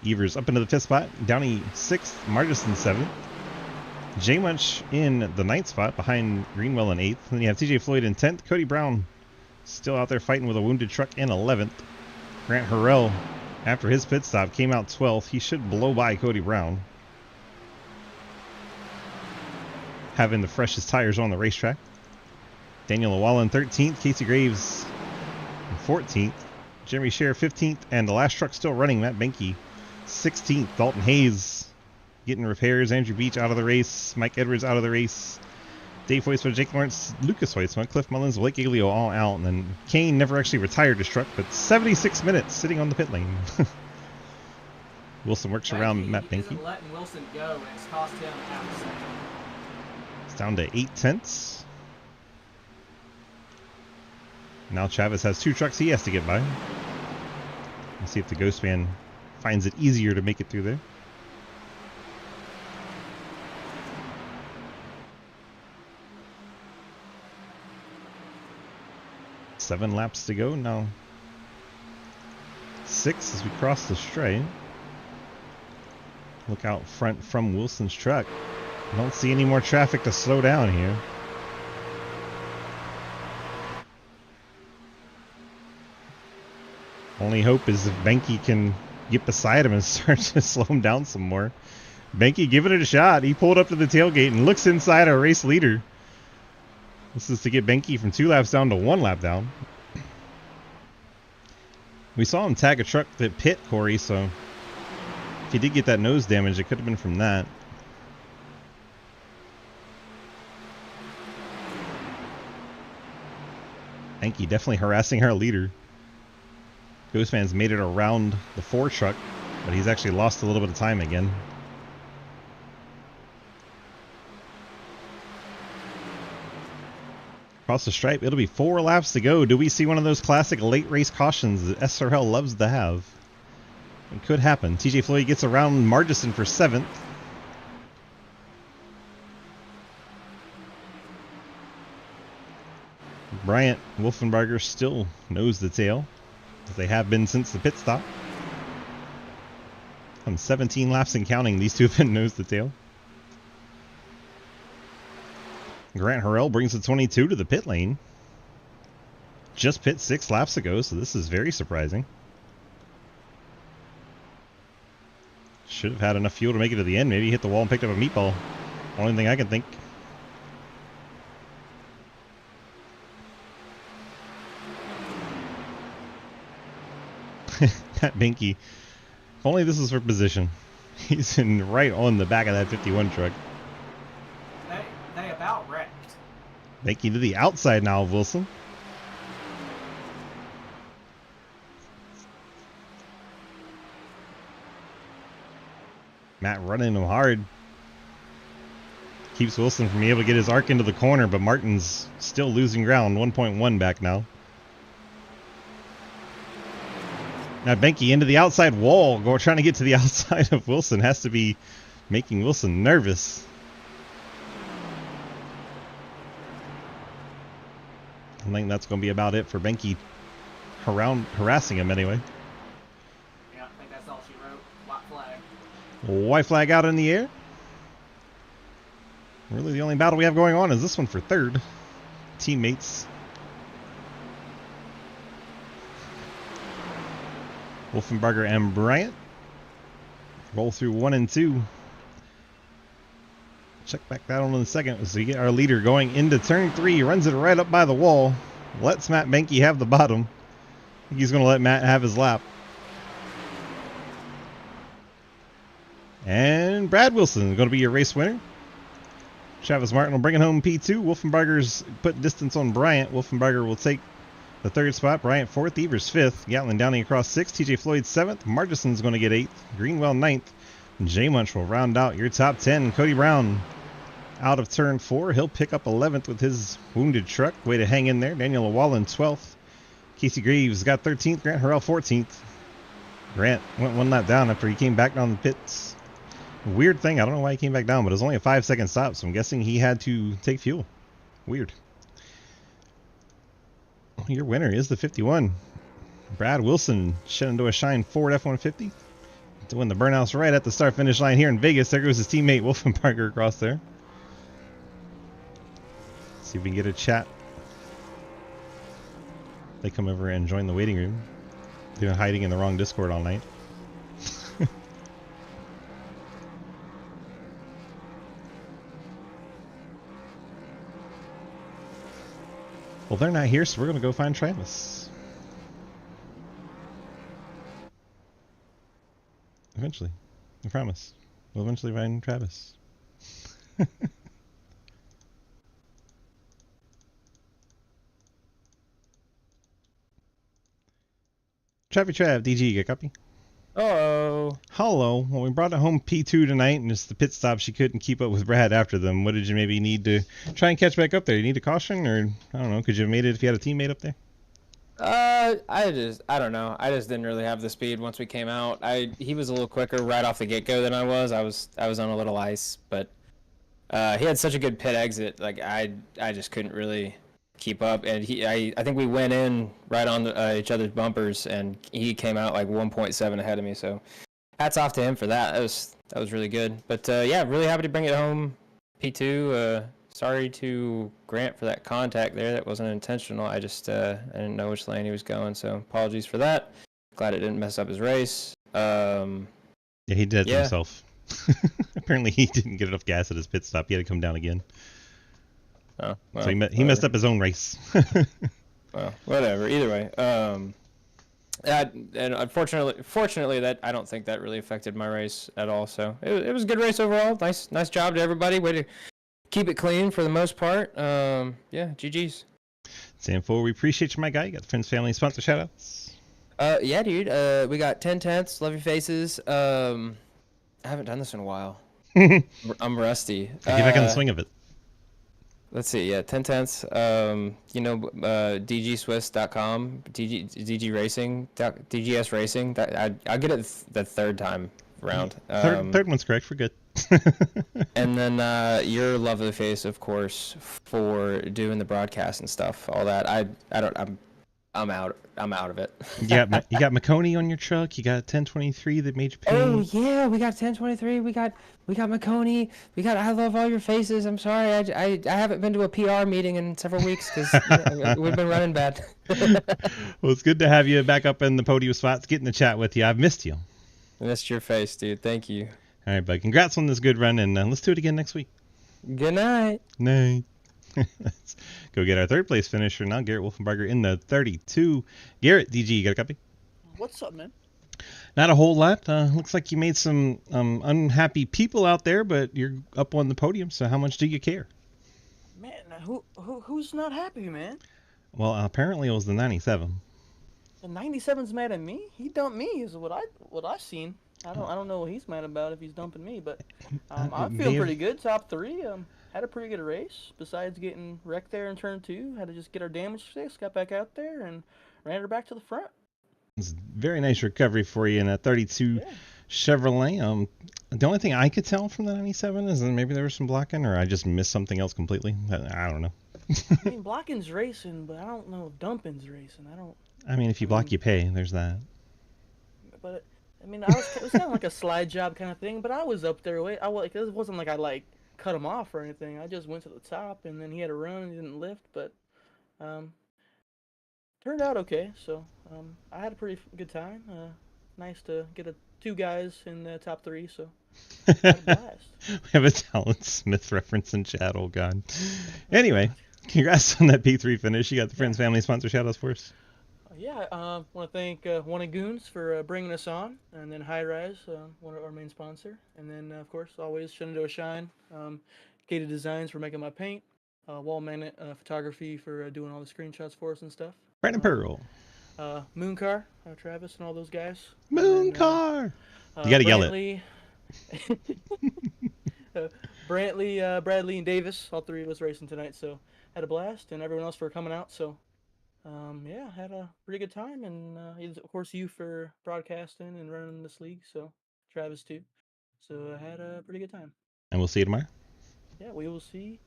Evers up into the 5th spot. Downey 6th. Margison 7th. J Munch in the 9th spot behind Greenwell in 8th. Then you have TJ Floyd in 10th. Cody Brown still out there fighting with a wounded truck in 11th. Grant Harrell, after his pit stop, came out 12th. He should blow by Cody Brown, having the freshest tires on the racetrack. Daniel Llewellyn 13th. Casey Graves 14th. Jeremy Scher 15th. And the last truck still running, Matt Benke 16th. Dalton Hayes getting repairs. Andrew Beach out of the race. Mike Edwards out of the race. Dave Hoisma, Jake Lawrence, Lucas Hoisma, Cliff Mullins, Blake Giglio all out. And then Kane never actually retired his truck, but 76 minutes sitting on the pit lane. Wilson works around Matt Benke. Isn't letting Wilson go, and it's cost him half a second. It's down to 8 tenths. Now Chavez has 2 trucks he has to get by. Let's see if the Ghost Man finds it easier to make it through there. Seven laps to go now. 6 as we cross the straight. Look out front from Wilson's truck. Don't see any more traffic to slow down here. Only hope is if Benke can get beside him and start to slow him down some more. Benke giving it a shot. He pulled up to the tailgate and looks inside our race leader. This is to get Benke from 2 laps down to 1 lap down. We saw him tag a truck that pit, Corey, so if he did get that nose damage, it could have been from that. Benke definitely harassing our leader. Ghostman's made it around the 4 truck, but he's actually lost a little bit of time again. Across the stripe, it'll be 4 laps to go. Do we see one of those classic late race cautions that SRL loves to have? It could happen. TJ Floyd gets around Margison for 7th. Bryant, Wolfenbarger still knows the tail, as they have been since the pit stop. On 17 laps and counting, these two have been nose to tail. Grant Harrell brings the 22 to the pit lane. Just pit 6 laps ago, so this is very surprising. Should have had enough fuel to make it to the end. Maybe he hit the wall and picked up a meatball. Only thing I can think. That Benke. If only this is for position. He's in right on the back of that 51 truck. They about wrecked. Benke to the outside now of Wilson. Matt running him hard. Keeps Wilson from being able to get his arc into the corner, but Martin's still losing ground. 1.1 back now. Now Benke into the outside wall, trying to get to the outside of Wilson. Has to be making Wilson nervous. I think that's going to be about it for Benke harassing him anyway. Yeah, I think that's all she wrote. White flag. White flag out in the air. Really the only battle we have going on is this one for 3rd. Teammates. Wolfenbarger and Bryant roll through 1 and 2. Check back that on in a second. So you get our leader going into turn 3. Runs it right up by the wall. Lets Matt Benke have the bottom. I think he's going to let Matt have his lap. And Brad Wilson is going to be your race winner. Travis Martin will bring it home P2. Wolfenbarger's put distance on Bryant. Wolfenbarger will take the 3rd spot. Bryant 4th. Evers 5th. Gatlin Downey across 6th. TJ Floyd 7th. Margison's going to get 8th. Greenwell 9th. J Munch will round out your top 10. Cody Brown out of turn 4. He'll pick up 11th with his wounded truck. Way to hang in there. Daniel Llewellyn 12th. Casey Graves got 13th. Grant Harrell 14th. Grant went 1 lap down after he came back down the pits. Weird thing. I don't know why he came back down, but it was only a 5-second stop, so I'm guessing he had to take fuel. Weird. Your winner is the 51. Brad Wilson, Shenandoah Shine Ford F-150. To win the burnouts right at the start-finish line here in Vegas. There goes his teammate, Wolfen Parker, across there. See if we can get a chat. They come over and join the waiting room. They've been hiding in the wrong Discord all night. Well, they're not here, so we're going to go find Travis. Eventually. I promise. We'll eventually find Travis. Trav, DG, get a copy? Hello. Hello. Well, we brought it home P2 tonight, and it's the pit stop. She couldn't keep up with Brad after them. What did you maybe need to try and catch back up there? You need a caution, or I don't know, could you have made it if you had a teammate up there? I don't know. I just didn't really have the speed once we came out. He was a little quicker right off the get-go than I was. I was on a little ice, but he had such a good pit exit. Like I just couldn't really keep up, and I think we went in right on each other's bumpers, and he came out like 1.7 ahead of me. So hats off to him for that. That was really good. But yeah, really happy to bring it home. P2. Sorry to Grant for that contact there. That wasn't intentional. I just I didn't know which lane he was going, so apologies for that. Glad it didn't mess up his race. Yeah, he did it to himself. Apparently, he didn't get enough gas at his pit stop. He had to come down again. Oh, well, so he messed up his own race. Well, whatever. Either way, and fortunately, that I don't think that really affected my race at all. So it was a good race overall. Nice job to everybody. Way to keep it clean for the most part. Yeah, GG's. Sam4, we appreciate you, my guy. You got the friends, family, sponsor shoutouts. Yeah, dude. We got 10 tenths. Love your faces. I haven't done this in a while. I'm rusty. Get back on the swing of it. Let's see. Yeah, 10 tenths. DGSwiss.com, DG Racing, DGS Racing. I'll get it the third time round. Third one's correct. We're good. And then your lovely face, of course, for doing the broadcast and stuff, all that. I'm out of it. You got McConey on your truck. You got 1023 that made you pay. Oh yeah, we got 1023. We got McConey. We got I love all your faces. I'm sorry, I haven't been to a PR meeting in several weeks because we've been running bad. Well, it's good to have you back up in the podium spots, getting to chat with you. I've missed you. I missed your face, dude. Thank you. All right, bud. Congrats on this good run, and let's do it again next week. Good night. Night. Let's go get our third place finisher now. Garrett Wolfenbarger in the 32. Garrett, DG, you got a copy? What's up, man? Not a whole lot. Looks like you made some unhappy people out there, but you're up on the podium, so how much do you care? Man, who's not happy, man? Well, apparently it was the 97. The 97's mad at me? He dumped me is what I seen. I don't know what he's mad about if he's dumping me, but I'm feeling pretty good. Top 3. Had a pretty good race. Besides getting wrecked there in turn 2, had to just get our damage fixed. Got back out there and ran her back to the front. It's very nice recovery for you in that 32 Chevrolet. The only thing I could tell from the 97 is that maybe there was some blocking, or I just missed something else completely. I don't know. I mean, blocking's racing, but I don't know if dumping's racing. I mean, if you block, you pay. There's that. But I mean, it was kind of like a slide job kind of thing. But I was up there. It wasn't like I cut him off or anything. I just went to the top, and then he had to run and he didn't lift. But turned out okay. So I had a pretty good time. Nice to get 2 guys in the top 3. So I had a blast. We have a Talon Smith reference in chat. Oh God. Anyway, congrats on that P3 finish. You got the friends, family, sponsor shoutouts for us. Yeah, I want to thank One Goons for bringing us on, and then High Rise, one of our main sponsor, and then of course always Shenandoah Shine, Gated Designs for making my paint, Wall Magnet Photography for doing all the screenshots for us and stuff. Brandon Pearl. Mooncar, Travis and all those guys. Mooncar. You gotta yell it. Brantley, Bradley, and Davis, all 3 of us racing tonight, so had a blast, and everyone else for coming out. So. Yeah, had a pretty good time, and of course you for broadcasting and running this league, so Travis too. So I had a pretty good time. And we'll see you tomorrow. Yeah, we will see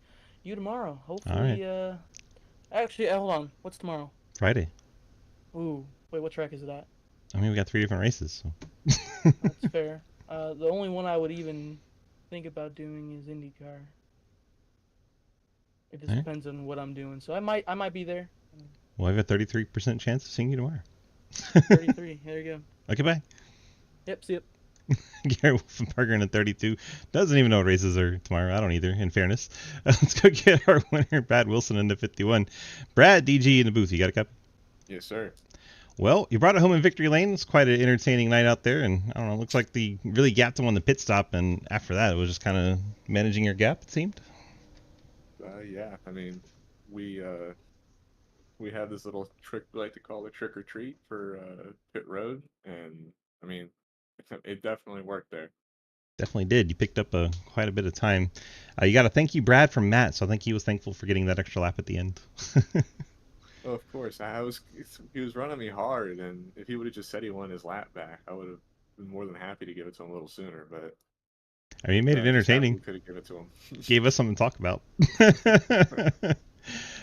you tomorrow. All Hopefully, right. actually, hold on. What's tomorrow? Friday. Ooh, wait, what track is it at? I mean, we got 3 different races. So. That's fair. The only one I would even think about doing is IndyCar. It just depends on what I'm doing. So I might be there. Well, I have a 33% chance of seeing you tomorrow. 33. There you go. Okay, bye. Yep, see you. Garrett Wolfenbarger in a 32 doesn't even know what races are tomorrow. I don't either, in fairness. Let's go get our winner, Brad Wilson, in the 51. Brad, DG in the booth. You got a cup? Yes, sir. Well, you brought it home in victory lane. It's quite an entertaining night out there, and I don't know, it looks like the really gapped him on the pit stop, and after that, it was just kind of managing your gap, it seemed. Yeah, I mean, we have this little trick we like to call the trick or treat for pit road, and I mean, it definitely worked there. Definitely did. You picked up quite a bit of time. You got to thank you, Brad, from Matt. So I think he was thankful for getting that extra lap at the end. Oh, of course. He was running me hard, and if he would have just said he wanted his lap back, I would have been more than happy to give it to him a little sooner. But I mean, he made it entertaining. Could have given it to him. Gave us something to talk about.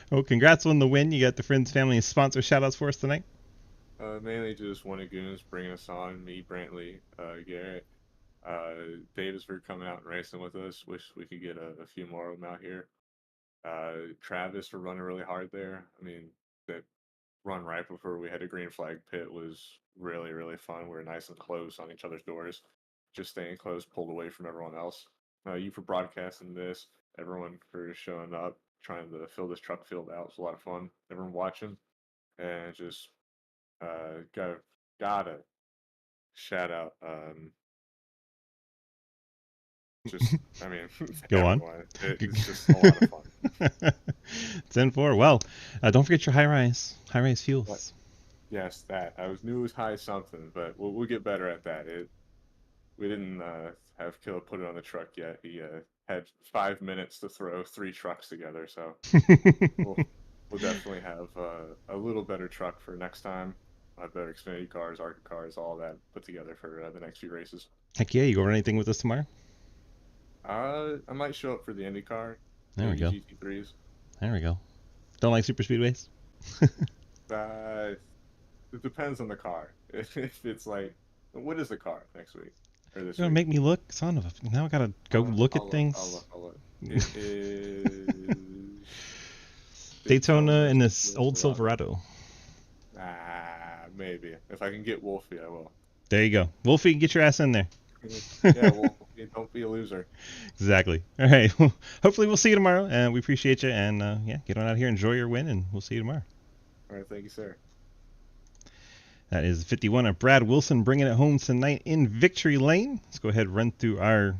Well, congrats on the win. You got the friends, family, and sponsor shout-outs for us tonight. Mainly just one of Goons bringing us on, me, Brantley, Garrett, Davis for coming out and racing with us. Wish we could get a few more of them out here. Travis for running really hard there. I mean, that run right before we had a green flag pit was really, really fun. We were nice and close on each other's doors. Just staying close, pulled away from everyone else. You for broadcasting this, everyone for showing up, trying to fill this truck field out. It was a lot of fun. Everyone watching, and just gotta shout out. Just, I mean, Go on. It's just a lot of fun. 10-4. Well, don't forget your high rise fuels. But, yes, that. Knew it was high something, but we'll get better at that. We didn't have Killa put it on the truck yet. He had 5 minutes to throw 3 trucks together, so we'll definitely have a little better truck for next time. Better Xfinity cars, ARCA cars, all that put together for the next few races. Heck yeah, you going to run anything with us tomorrow? I might show up for the IndyCar. There we go. GT3s. There we go. Don't like super speedways? It depends on the car. If it's like, what is the car next week? Or this You're going to make me look? Son of a... Now I got to go look at things. I'll look. It is... Daytona and this old Silverado. Maybe. If I can get Wolfie, I will. There you go. Wolfie, get your ass in there. Yeah, Wolfie, don't be a loser. Exactly. All right. Hopefully we'll see you tomorrow, and we appreciate you. And yeah, get on out here, enjoy your win, and we'll see you tomorrow. All right, thank you, sir. That is 51 of Brad Wilson bringing it home tonight in victory lane. Let's go ahead and run through our...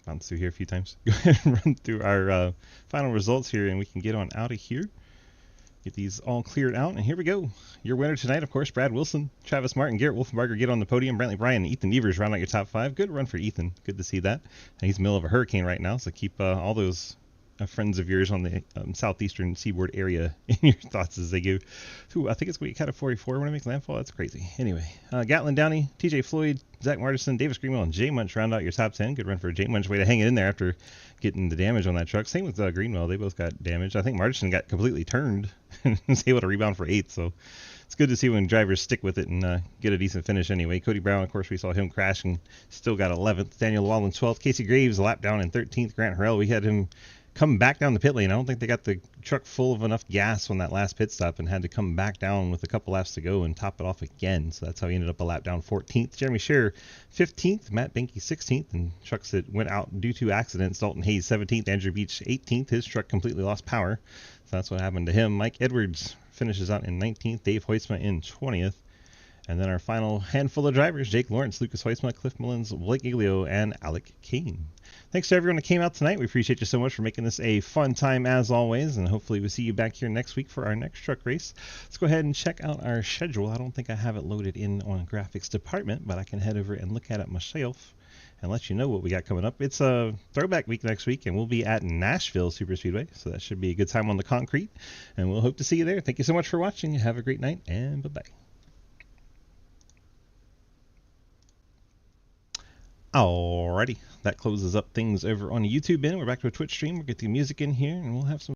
Bounce through here a few times. Go ahead and run through our final results here, and we can get on out of here. Get these all cleared out, and here we go. Your winner tonight, of course, Brad Wilson, Travis Martin, Garrett Wolfenbarger get on the podium, Brantley Bryan, and Ethan Evers round out your top 5. Good run for Ethan. Good to see that. And he's in the middle of a hurricane right now, so keep all those friends of yours on the southeastern seaboard area in your thoughts as they go. Ooh, I think it's going to be kind of 44 when it makes landfall. That's crazy. Anyway, Gatlin Downey, TJ Floyd, Zach Martison, Davis Greenwell, and Jay Munch round out your top 10. Good run for Jay Munch. Way to hang it in there after getting the damage on that truck. Same with Greenwell. They both got damaged. I think Martison got completely turned and was able to rebound for 8th. So it's good to see when drivers stick with it and get a decent finish anyway. Cody Brown, of course, we saw him crash and still got 11th. Daniel Wallen 12th. Casey Graves a lap down in 13th. Grant Harrell, we had him come back down the pit lane. I don't think they got the truck full of enough gas on that last pit stop and had to come back down with a couple laps to go and top it off again. So that's how he ended up a lap down 14th. Jeremy Scherer 15th. Matt Benke 16th. And trucks that went out due to accidents. Dalton Hayes 17th. Andrew Beach 18th. His truck completely lost power. So that's what happened to him. Mike Edwards finishes out in 19th. Dave Hoytsma in 20th. And then our final handful of drivers, Jake Lawrence, Lucas Hoytsma, Cliff Mullins, Blake Iglio, and Alec Kane. Thanks to everyone that came out tonight. We appreciate you so much for making this a fun time as always, and hopefully we'll see you back here next week for our next truck race. Let's go ahead and check out our schedule. I don't think I have it loaded in on graphics department, but I can head over and look at it myself and let you know what we got coming up. It's a throwback week next week, and we'll be at Nashville Superspeedway, so that should be a good time on the concrete, and we'll hope to see you there. Thank you so much for watching. Have a great night, and bye-bye. Alrighty, that closes up things over on the YouTube end. We're back to a Twitch stream. We'll get the music in here, and we'll have some